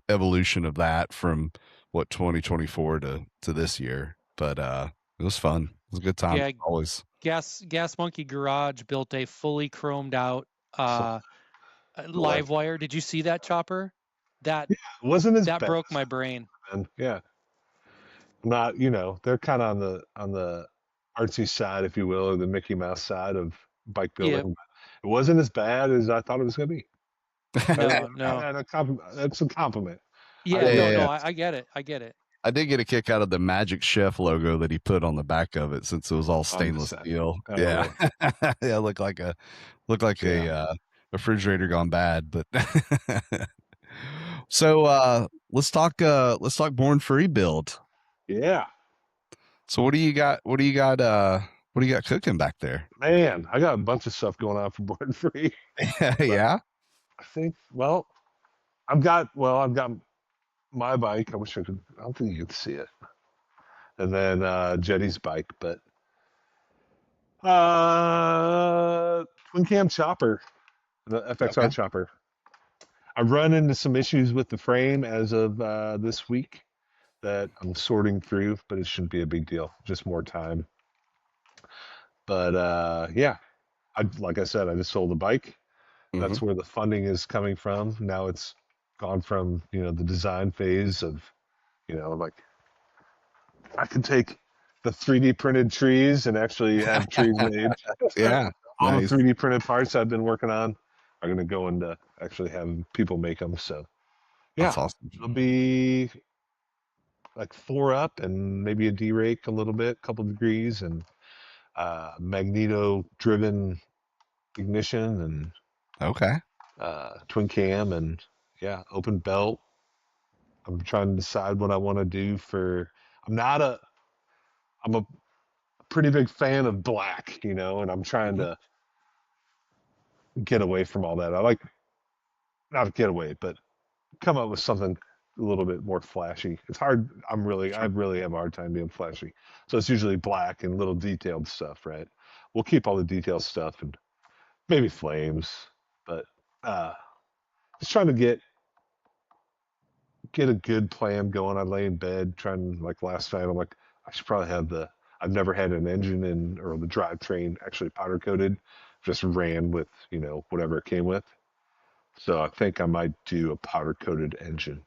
evolution of that from what 2024 to this year. But it was fun. It was a good time Yeah, always. Gas Monkey Garage built a fully chromed out So, live wire. Did you see that chopper? That it wasn't as that bad. broke my brain. And yeah, not they're kind of on the artsy side, if you will, or the Mickey Mouse side of bike Yeah. building. It wasn't as bad as I thought it was going to be. No. That's a compliment. Yeah, Yeah, no, yeah. I get it. I get it. I did get a kick out of the Magic Chef logo that he put on the back of it since it was all stainless side. steel. Oh, Yeah. Yeah, looked like a refrigerator gone bad, but so let's talk Born Free build. Yeah. So what do you got What do you got cooking back there? Man, I got a bunch of stuff going on for Born Free. Yeah. I think, I've got my bike. I wish I could. I don't think you could see it. And then Jetty's bike, but twin cam chopper, the FXR Okay. chopper. I've run into some issues with the frame as of this week that I'm sorting through, but it shouldn't be a big deal. Just more time. But yeah, like I said, I just sold the bike. That's where the funding is coming from. Now it's gone from the design phase of like I can take the 3D printed trees and actually have trees made. Yeah. All the Nice. 3D printed parts I've been working on are going to go into actually having people make them. So yeah, That's awesome. it'll be like 4 up and maybe a D-rake a little bit, couple degrees, and magneto driven ignition and Okay. twin cam and yeah, open belt. I'm trying to decide what I want to do for. I'm a pretty big fan of black, and I'm trying to get away from all that. I like not get away, but come up with something a little bit more flashy. It's hard. I Sure. really have a hard time being flashy. So it's usually black and little detailed stuff, right? We'll keep all the detailed stuff and maybe flames, but uh, just trying to get a good plan going. I lay in bed trying like last night. I'm like, I should probably have I've never had an engine or the drivetrain actually powder coated. Just ran with whatever it came with. So I think I might do a powder coated engine,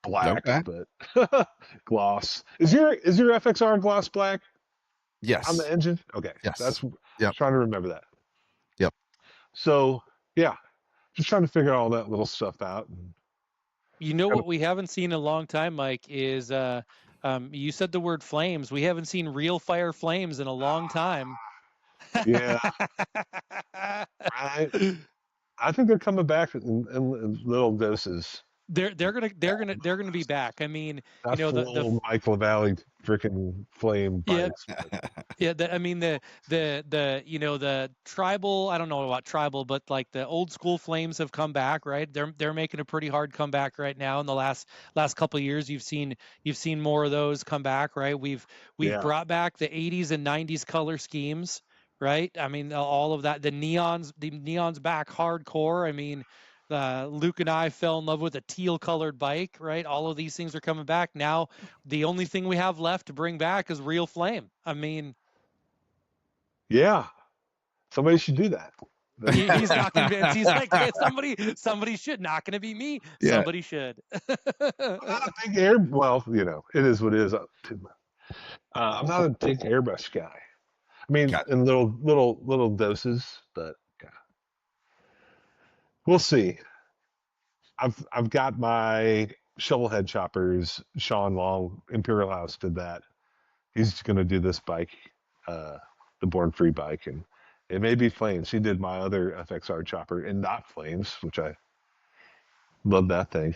black Okay. but gloss. Is your FXR gloss black on Yes. the engine? Okay, Yes. that's Yep. trying to remember that. Yep. So yeah, just trying to figure all that little stuff out. And You know kind what we haven't seen in a long time, Mike, is you said the word flames. We haven't seen real fire flames in a long time. yeah, right. I think they're coming back in little doses. they're gonna be back. I mean, Not the full Michael Valley freaking flame yeah, bikes. yeah, I mean the tribal. I don't know about tribal, but like the old school flames have come back, right? They're making a pretty hard comeback right now. In the last couple of years, you've seen more of those come back, right? We've Yeah, brought back the 80s and 90s color schemes, right? I mean, all of that. The neon's back hardcore. I mean. Luke and I fell in love with a teal colored bike, right? All of these things are coming back now. The only thing we have left to bring back is real flame. I mean, yeah. Somebody should do that. That'd be cool. he's not convinced. He's like, hey, somebody should. Not going to be me. Yeah. Somebody should. I'm not a big air. Well, it is what it is. I'm not a big airbrush guy. I mean, Got in little doses, but yeah, we'll see. I've got my shovelhead choppers. Sean Long, Imperial House did that. He's going to do this bike, uh, the Born Free bike, and it may be flames. He did my other FXR chopper and not flames, which I love that thing.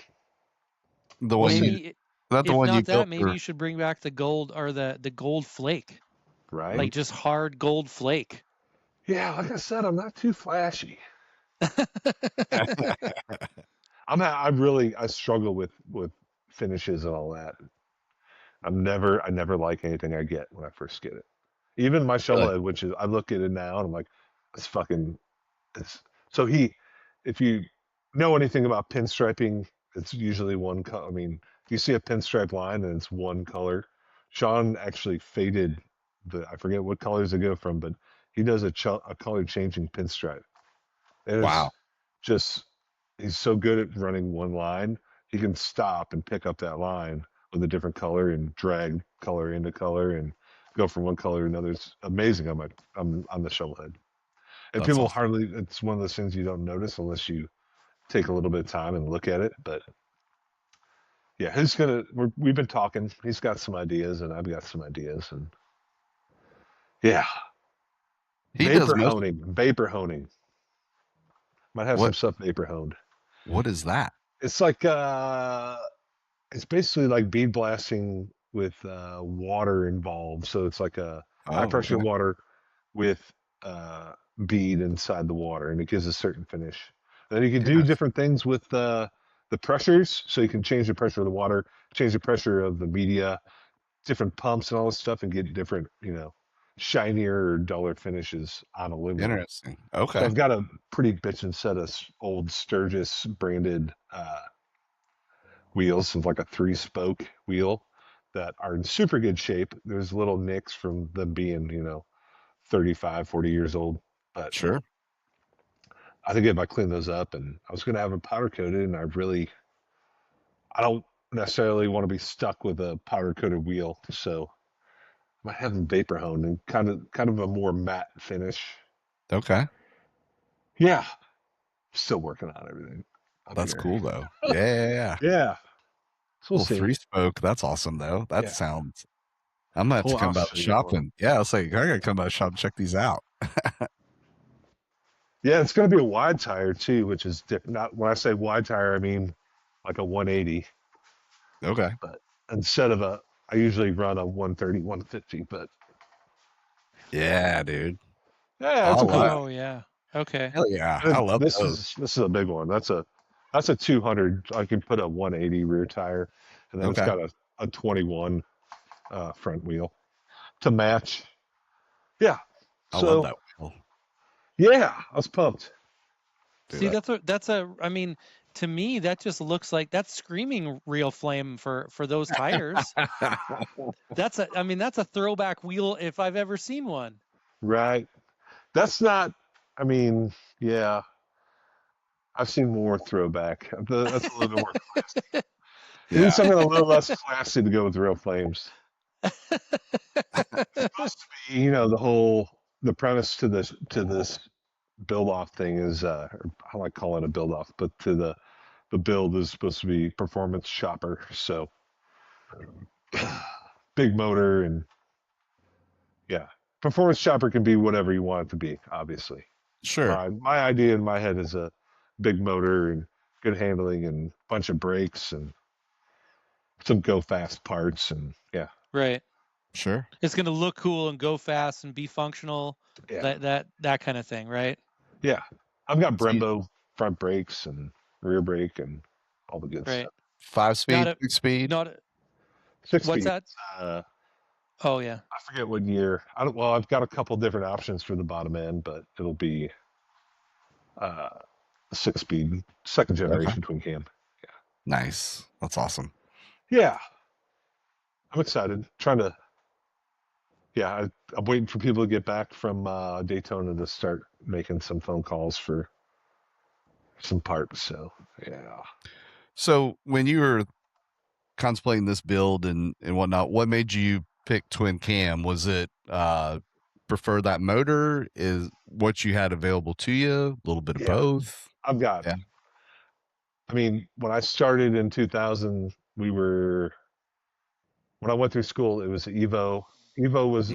the We'll one see, you Maybe that the if one you not built that, maybe for you should bring back the gold or the gold flake, right? like just hard gold flake. Yeah, like I said, I'm not too flashy. I struggle with finishes and all that. I never like anything I get when I first get it. Even my Really? shovelhead, which is I look at it now and I'm like, it's fucking it's so if you know anything about pinstriping, it's usually one color. I mean, if you see a pinstripe line and it's one color, Sean actually faded I forget what colors they go from, but he does a color changing pinstripe. And it's Wow. just he's so good at running one line, he can stop and pick up that line with a different color and drag color into color and go from one color to another. It's amazing on the shovelhead. And That's people awesome. hardly it's one of those things you don't notice unless you take a little bit of time and look at it. But yeah, we've been talking. He's got some ideas and I've got some ideas and yeah. He does most Vapor honing. Might have some what stuff vapor honed. what is that? It's like it's basically like bead blasting with water involved. So it's like a high Oh, pressure okay. water. with bead inside the water, and it gives a certain finish. Then you can do Yes. different things with the pressures, so you can change the pressure of the water, change the pressure of the media, different pumps and all this stuff, and get different, shinier or duller finishes on aluminum. Interesting. So Okay. I've got a pretty bitchin' set of old Sturgis branded wheels, of like a 3-spoke wheel that are in super good shape. There's little nicks from them being, 35, 40 years old. But Sure. I think if I clean those up, and I was going to have them powder coated, and I don't necessarily want to be stuck with a powder coated wheel. So I might have them vapor honed and kind of a more matte finish. Okay. Yeah. Still working on everything up That's here. cool though. Yeah. Yeah. So we'll Little see. 3-spoke. That's awesome though. That Yeah. sounds. I'm gonna have to Well, come I'll by show the you shop one. and yeah, I was like, I gotta come by the shop and check these out. Yeah, it's going to be a wide tire too, which is different. Not when I say wide tire, I mean like a 180. Okay. But instead of I usually run a 130, 150. But Yeah, dude. yeah, I it's a cool love. bike. Oh yeah. Okay. Hell yeah. I And love this those. is a big one. That's a 200. I can put a 180 rear tire, and then it's Okay. got a 21 front wheel to match. Yeah. I love So that wheel, yeah, I was pumped. dude. See, I mean, to me, that just looks like that's screaming real flame for those tires. I mean, that's a throwback wheel if I've ever seen one. Right. That's not. I mean, yeah, I've seen more throwback. That's a little bit more classy. You need Yeah. something a little less classy to go with real flames. It's supposed to be, the premise to this build off thing is, I like calling it a build off, but to the build is supposed to be performance shopper. So big motor and yeah, performance shopper can be whatever you want it to be. Obviously, Sure. my idea in my head is a big motor and good handling and bunch of brakes and some go fast parts and yeah, Right. Sure. It's going to look cool and go fast and be functional. yeah, That kind of thing, right? yeah. I've got See, Brembo front brakes and rear brake and all the good Right. stuff. 5-speed, Not a 6-speed. not a, Six what's speed. that? Uh, Oh yeah. I forget what year. I don't. Well, I've got a couple different options for the bottom end, but it'll be uh, 6 speed, second Okay. generation twin cam. Nice. That's awesome. Yeah, I'm excited. Trying to. Yeah, I'm waiting for people to get back from Daytona to start making some phone calls for some parts. So yeah. So when you were contemplating this build and whatnot, what made you pick twin cam? Was it prefer that motor? Is what you had available to you? A little bit of Yeah, both? I've got. Yeah. I mean, when I started in 2000, when I went through school, it was Evo. Evo was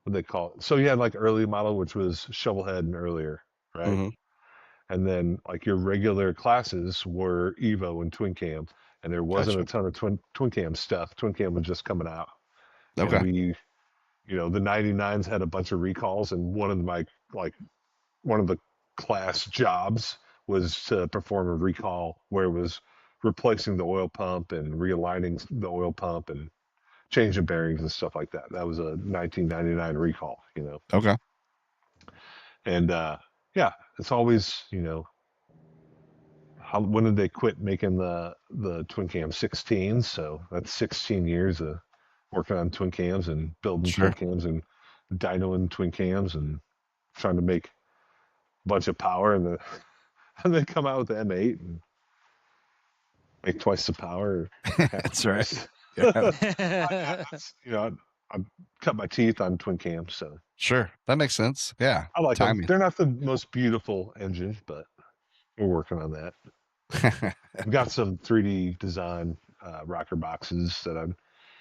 what they call it. So you had like early model, which was shovelhead and earlier, right? Mm-hmm. And then like your regular classes were Evo and twin cam, and there wasn't a Gotcha. ton of twin cam stuff. Twin cam was just coming out, and Okay. the 99s had a bunch of recalls, and one of the class jobs was to perform a recall where it was replacing the oil pump and realigning the oil pump and changing bearings and stuff like that. That was a 1999 recall. Okay. And yeah, it's always, when did they quit making the twin cam 16s? So that's 16 years of working on twin cams and building twin Sure. cams and dynoing twin cams and trying to make a bunch of power and then come out with the M8 and make twice the power, half the That's right. price. Yeah. Yeah, I cut my teeth on twin cams, so Sure. That makes sense. Yeah. I like them. Timing. They're not the most beautiful engine, but we're working on that. I've got some 3D design rocker boxes that I've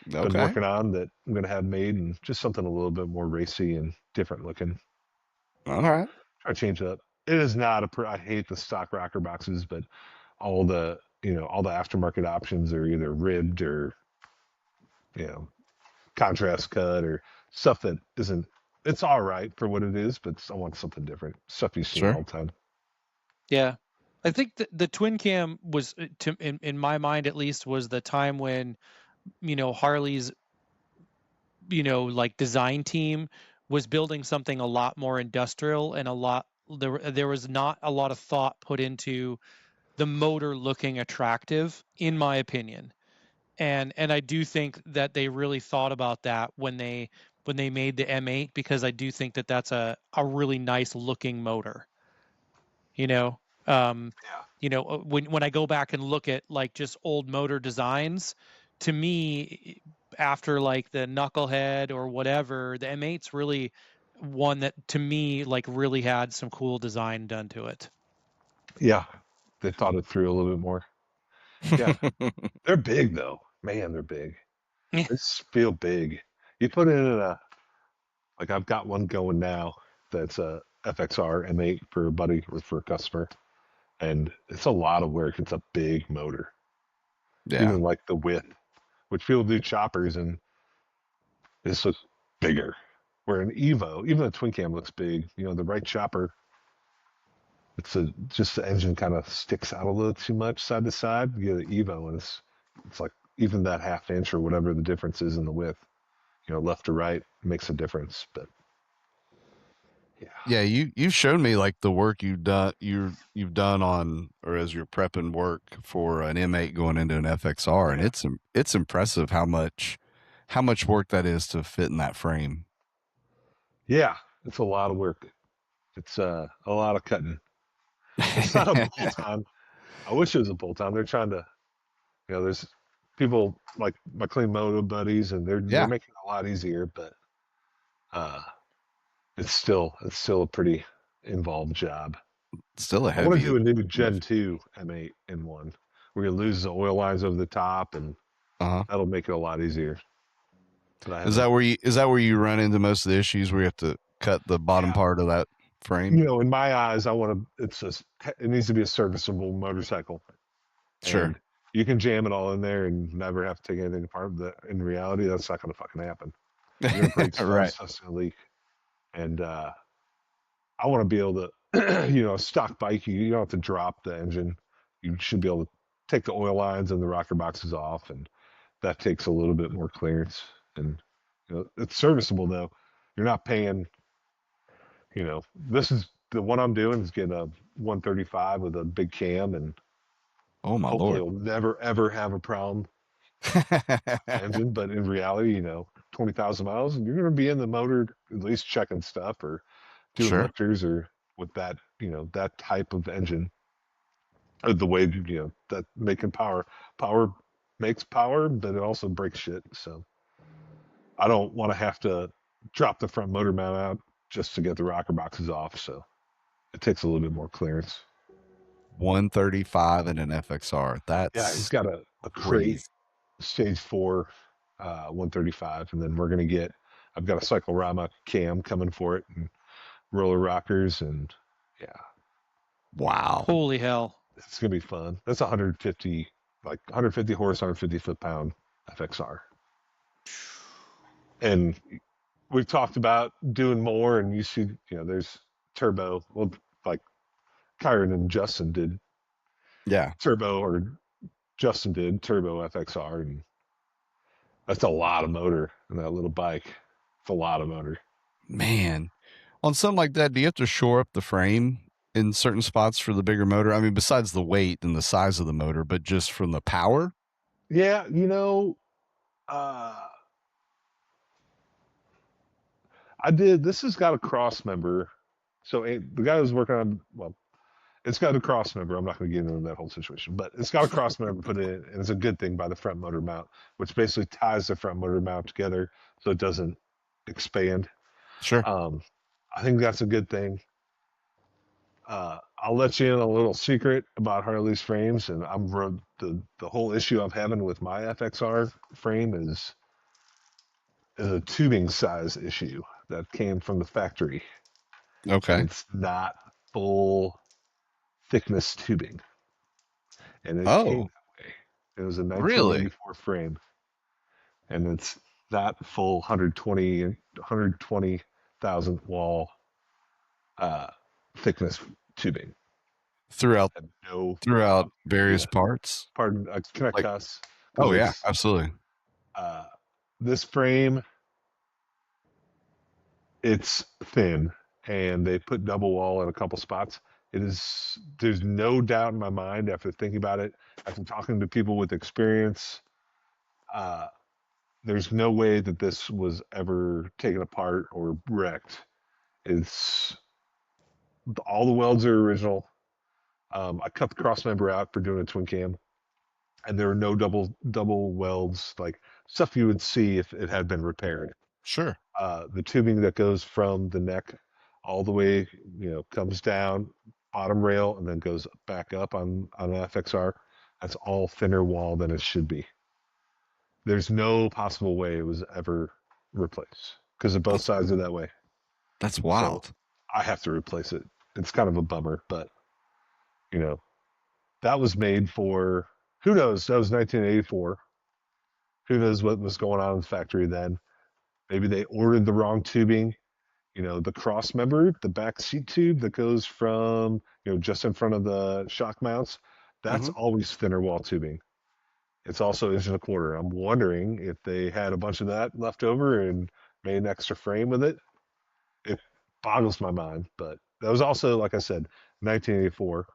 been Okay. working on that I'm going to have made, and just something a little bit more racy and different looking. All right. Try to change it up. It is not I hate the stock rocker boxes, but all the aftermarket options are either ribbed or contrast cut or stuff that isn't. It's all right for what it is, but I want something different. Stuff you've seen Sure. all the time. Yeah. I think the twin cam was in my mind at least was the time when, Harley's, like design team was building something a lot more industrial and there was not a lot of thought put into the motor looking attractive, in my opinion. And I do think that they really thought about that when they made the M8, because I do think that that's a really nice looking motor. You know, um, Yeah. when I go back and look at like just old motor designs, to me, after like the Knucklehead or whatever, the M8's really one that to me like really had some cool design done to it. Yeah. They thought it through a little bit more. Yeah. They're big though. Man, they're big. They just feel big. You put it in a like I've got one going now that's a FXR M8 for a buddy or for a customer, and it's a lot of work. It's a big motor, Yeah. even like the width, which people do choppers and this looks bigger. Where an Evo, even a twin cam looks big. The right chopper, just the engine kind of sticks out a little too much side to side. You get an Evo, and it's like even that half inch or whatever the difference is in the width. Left to right makes a difference. But yeah, Yeah, you've shown me like the work you've done on or as you're prepping work for an M8 going into an FXR, and yeah, it's impressive how much work that is to fit in that frame. yeah. It's a lot of work. It's a lot of cutting. It's not a bolt on. I wish it was a bolt on. They're trying to, there's people like my clean moto buddies, and they're Yeah, making it a lot easier, but uh, it's still a pretty involved job. still a I want to heavy. do a new Gen 2 M8 in one where you lose the oil lines over the top, and Uh-huh. that'll make it a lot easier. But I Is haven't. that where you run into most of the issues where you have to cut the bottom Yeah, part of that frame? in my eyes, I want to. It needs to be a serviceable motorcycle, Sure. and you can jam it all in there and never have to take anything apart. But in reality, that's not going to fucking happen. You're going to break stuff, Right. stuff's going to leak, and I want to be able to, a stock bike. You don't have to drop the engine. You should be able to take the oil lines and the rocker boxes off, and that takes a little bit more clearance. And it's serviceable though. You're not paying. This is the one I'm doing is getting a 135 with a big cam, and Oh my hopefully lord. it'll never ever have a problem with the engine. But in reality, 20,000 miles, and you're going to be in the motor at least checking stuff or doing Sure. lifters or with that, that type of engine. The way that making power makes power, but it also breaks shit. So I don't want to have to drop the front motor mount out just to get the rocker boxes off. So it takes a little bit more clearance. 135 and an FXR. Yeah, he's That's got a crate crazy. stage 4 135, and then we're gonna get. I've got a cyclorama cam coming for it, and roller rockers, and yeah, Wow. Holy hell. it's gonna be fun. That's 150, like 150 horse, 150 foot-pound FXR, and we've talked about doing more. And you see, there's turbo. Well, like Kyron and Justin did Yeah. turbo, or Justin did turbo FXR, and that's a lot of motor in that little bike. It's a lot of motor. Man. On something like that, do you have to shore up the frame in certain spots for the bigger motor? I mean, besides the weight and the size of the motor, but just from the power? Yeah, uh, I did. This has got a cross member. So the guy who's working on, well, it's got a cross member. I'm not going to get into that whole situation, but it's got a cross member put in, and it's a good thing by the front motor mount, which basically ties the front motor mount together so it doesn't expand. Sure. Um, I think that's a good thing. I'll let you in a little secret about Harley's frames, and the whole issue I'm having with my FXR frame is a tubing size issue that came from the factory, and Okay. it's not full thickness tubing, and it came Oh, that way. It was a really? 1984 frame, and that full 120,000 wall thickness tubing. Throughout And no, various yeah, parts. pardon, can I Like, cuss? oh yeah, absolutely. This frame, it's thin, and they put double wall in a couple spots. There's no doubt in my mind after thinking about it, after talking to people with experience, there's no way that this was ever taken apart or wrecked. It's all the welds are original. I cut the cross member out for doing a twin cam, and there were no double welds, like stuff you would see if it had been repaired. Sure. The tubing that goes from the neck all the way, comes down bottom rail and then goes back up on an FXR. That's all thinner wall than it should be. There's no possible way it was ever replaced because both sides are that way. That's wild. So I have to replace it. It's kind of a bummer, but that was made for, who knows? That was 1984. Who knows what was going on in the factory then? Maybe they ordered the wrong tubing. The cross member, the back seat tube that goes from, just in front of the shock mounts, that's always thinner wall tubing. It's also 1.25 inches. I'm wondering if they had a bunch of that left over and made an extra frame with it. It boggles my mind, but that was also, like I said, 1984.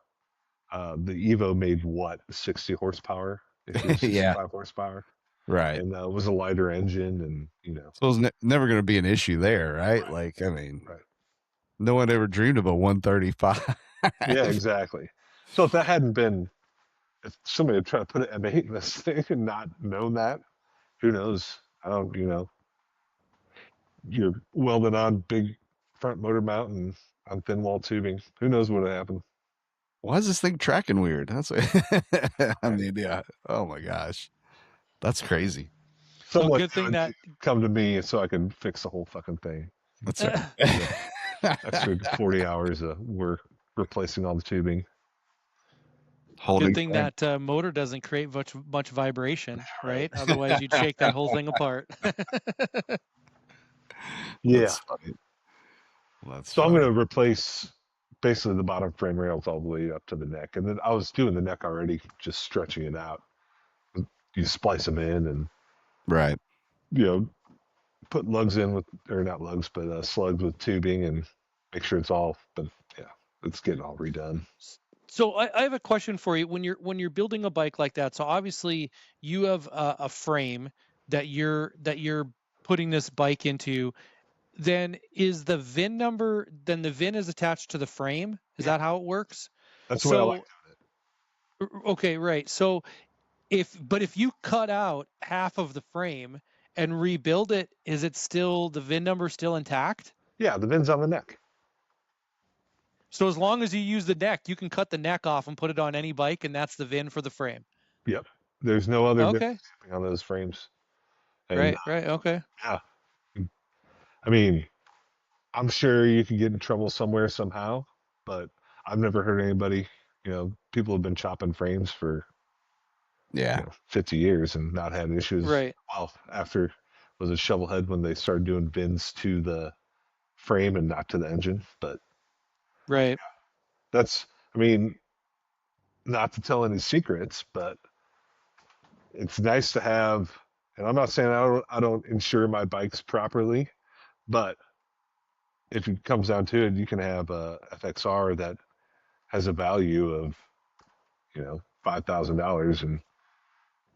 The Evo made what, 60 horsepower? If it was 65 horsepower. Right. And it was a lighter engine, and so it's never going to be an issue there, right? Like, I mean, no one ever dreamed of a 135. Yeah, exactly. So if that hadn't been, if somebody had tried to put an M8 in this thing and not known that, who knows? I don't, you're welding on big front motor mount and on thin wall tubing. Who knows what would happen? Why is this thing tracking weird? That's I mean, yeah. Oh my gosh, that's crazy. Someone good thing that come to me so I can fix the whole fucking thing. That's right. Extra 40 hours of work replacing all the tubing. Good thing that motor doesn't create much vibration, right? Otherwise, you'd shake that whole thing apart. Yeah. That's funny. So I'm going to replace basically the bottom frame rails all the way up to the neck. And then I was doing the neck already, just stretching it out. You splice them in and, put lugs in with, or not lugs, but slugs with tubing and make sure it's all, but yeah, it's getting all redone. So I have a question for you. When you're building a bike like that, so obviously you have a frame that you're putting this bike into. Then is the VIN number? Then the VIN is attached to the frame. Is that how it works? That's what I like doing it. Okay, right. So if you cut out half of the frame and rebuild it, is it still the VIN number still intact? Yeah, the VIN's on the neck. So as long as you use the neck, you can cut the neck off and put it on any bike, and that's the VIN for the frame. Yep. There's no other VIN on those frames. And, right. Okay. Yeah. I mean, I'm sure you could get in trouble somewhere somehow, but I've never heard anybody, people have been chopping frames for 50 years and not had issues. Right. Well, after, was it Shovelhead when they started doing VINs to the frame and not to the engine? But right. That's, I mean, not to tell any secrets, but it's nice to have, and I'm not saying I don't insure my bikes properly, but if it comes down to it, you can have a FXR that has a value of, $5,000, and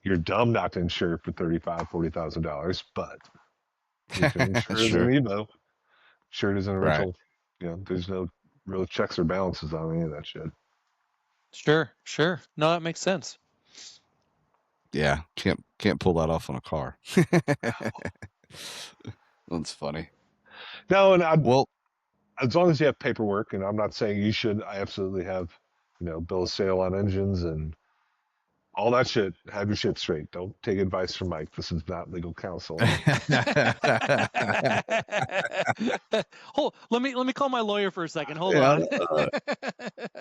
you're dumb not to insure for $40,000, but you can insure as an Evo. Sure, it is an original. There's no real checks or balances on any of that shit. Sure. No, that makes sense. Yeah, can't pull that off on a car. That's funny. No, and as long as you have paperwork, and I'm not saying you should, I absolutely have, bill of sale on engines and all that shit. Have your shit straight. Don't take advice from Mike. This is not legal counsel. Let me call my lawyer for a second. Hold on.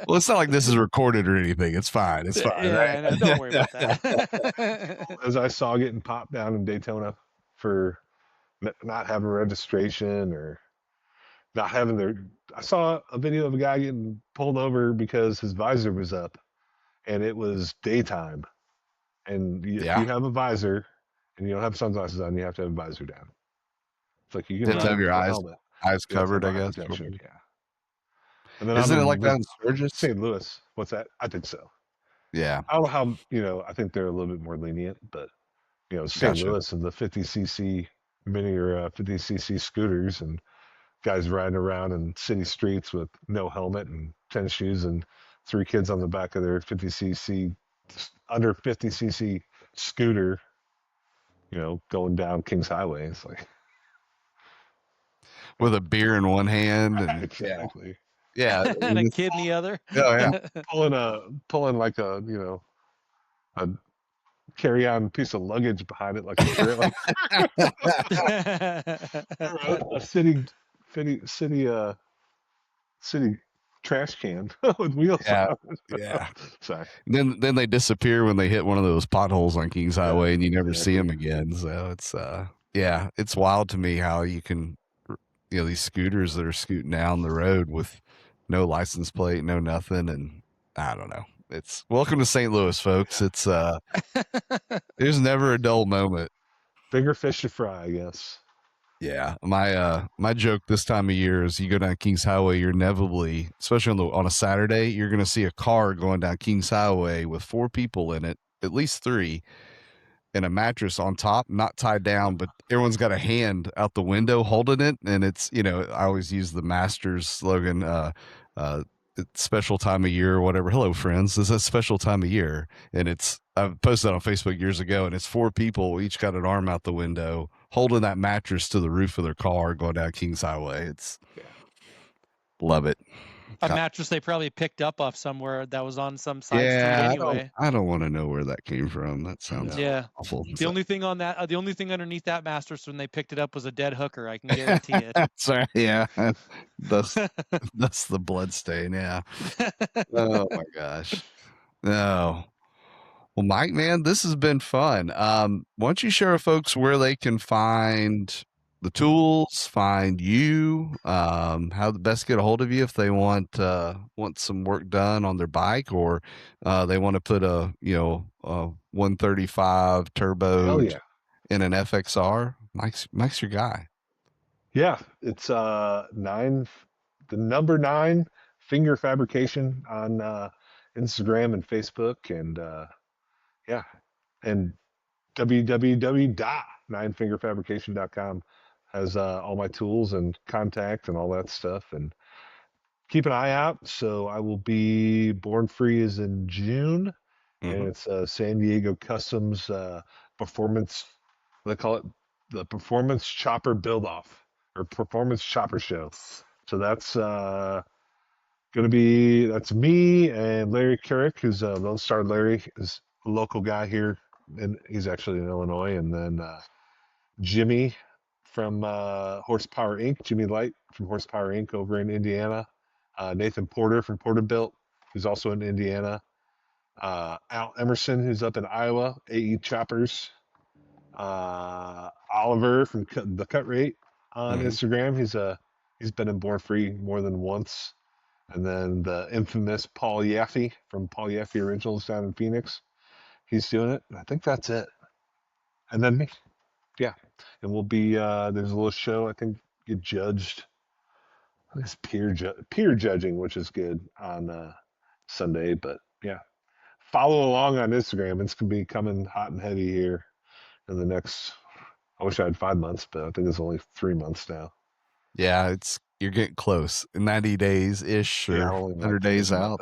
Well, it's not like this is recorded or anything. It's fine. It's fine. Yeah, right? Don't worry about that. As I saw getting popped down in Daytona for not having registration or not having their. I saw a video of a guy getting pulled over because his visor was up and it was daytime. And if Yeah. you have a visor and you don't have sunglasses on, you have to have a visor down. It's like you can You have to drive have your with a eyes helmet. You have to covered, have I eye guess. protection. Yeah. And then I'm Isn't it in like that in Sturgis? St. Louis. What's that? I think so. Yeah. I don't know how, I think they're a little bit more lenient, but, St. Gotcha. Louis and the 50cc mini or 50cc scooters and guys riding around in city streets with no helmet and tennis shoes and three kids on the back of their 50cc, under 50cc scooter, going down Kings Highway. It's like, With a beer in one hand and exactly. yeah. I And a mean, kid in the other. oh yeah. Pulling like a carry-on piece of luggage behind it like a trailer, a city trash can with wheels Yeah. on it. Yeah. Sorry. Then they disappear when they hit one of those potholes on Kings Yeah, Highway, and you never see them exactly. again. So it's yeah, it's wild to me how you can, these scooters that are scooting down the road with no license plate, no nothing, and I don't know. It's welcome to St. Louis, folks. It's there's never a dull moment. Bigger fish to fry, I guess. Yeah, my joke this time of year is you go down Kings Highway, you're inevitably, especially on a Saturday, you're going to see a car going down Kings Highway with 4 people in it, at least 3, and a mattress on top, not tied down, but everyone's got a hand out the window holding it, and it's I always use the Masters slogan, it's special time of year or whatever. Hello, friends. This is a special time of year, and I posted that on Facebook years ago, and it's 4 people, each got an arm out the window, holding that mattress to the roof of their car, going down Kings Highway. It's love it. A mattress they probably picked up off somewhere that was on some side street Yeah, anyway. I don't want to know where that came from. That sounds awful. The only thing underneath that mattress when they picked it up was a dead hooker. I can guarantee it. Sorry, yeah, that's the blood stain. Yeah. Oh my gosh. No. Well, Mike, man, this has been fun. Why don't you share with folks where they can find the tools, find you, how to best get a hold of you if they want some work done on their bike, or they want to put a 135 turbo in an FXR. Mike's your guy. Yeah, it's the number 9 Finger Fabrication on Instagram and Facebook, and and www.9fingerfabrication.com has all my tools and contact and all that stuff. And keep an eye out. So I will be Born Free is in June, and it's San Diego Customs performance. They call it the Performance Chopper Build Off or Performance Chopper Show. So that's that's me and Larry Carrick, who's Lone Star Larry, is a local guy here, and he's actually in Illinois, and then Jimmy from Horsepower Inc., Jimmy Light from Horsepower Inc. over in Indiana, Nathan Porter from Porterbuilt, who's also in Indiana, Al Emerson, who's up in Iowa, AE Choppers, Oliver from the Cut Rate on Instagram. He's been in Born Free more than once. And then the infamous Paul Yaffe from Paul Yaffe Originals down in Phoenix. He's doing it. I think that's it. And then me. Yeah. And we'll be, there's a little show, I think, get judged. It's peer judging, which is good on Sunday. But yeah, follow along on Instagram. It's going to be coming hot and heavy here in the next, I wish I had 5 months, but I think it's only 3 months now. Yeah, you're getting close. 90 days ish or 100 days out.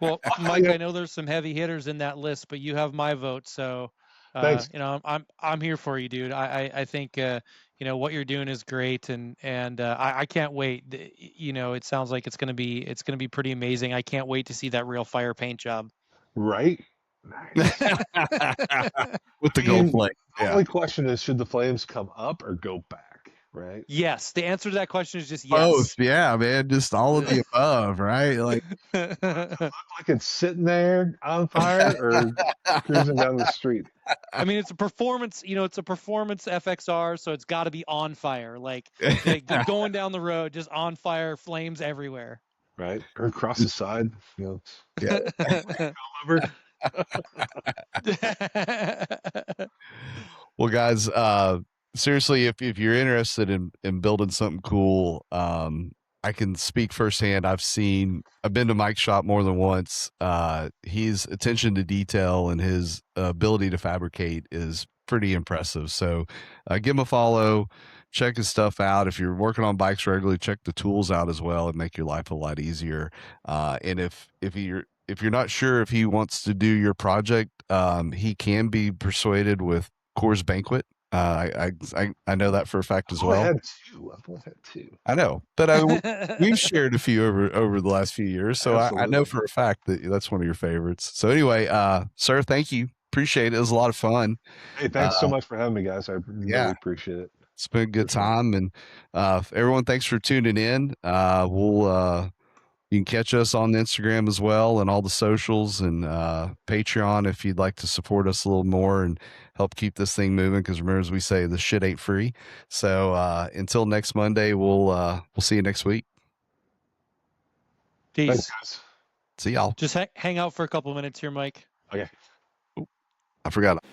Well, Mike, I know there's some heavy hitters in that list, but you have my vote, so thanks. I'm here for you, dude. I think what you're doing is great, and I can't wait. It sounds like it's gonna be pretty amazing. I can't wait to see that real fire paint job. Right. With the gold flame. The only question is, should the flames come up or go back? right? Yes, the answer to that question is just Both, yes. yeah, man. Just all of the above, right? Like, Look like it's sitting there on fire or cruising down the street. I mean, it's a performance. It's a performance FXR, so it's got to be on fire. Like going down the road, just on fire, flames everywhere. Right? Or across the side. yeah. Over. Well, guys, seriously, if you're interested in building something cool, I can speak firsthand. I've been to Mike's shop more than once. His attention to detail and his ability to fabricate is pretty impressive. So, give him a follow, check his stuff out. If you're working on bikes regularly, check the tools out as well and make your life a lot easier. And if you're not sure if he wants to do your project, he can be persuaded with Coors Banquet. I know that for a fact as well. I've only had two. I know, but we've shared a few over the last few years, so I know for a fact that that's one of your favorites. So anyway, sir, thank you. Appreciate it. It was a lot of fun. Hey, thanks so much for having me, guys. I really appreciate it. It's been a good time, and everyone, thanks for tuning in. You can catch us on Instagram as well and all the socials and Patreon if you'd like to support us a little more and help keep this thing moving. Because remember, as we say, this shit ain't free. So until next Monday, we'll see you next week. Peace. Thanks, guys. See y'all. Just hang out for a couple minutes here, Mike. Okay. I forgot.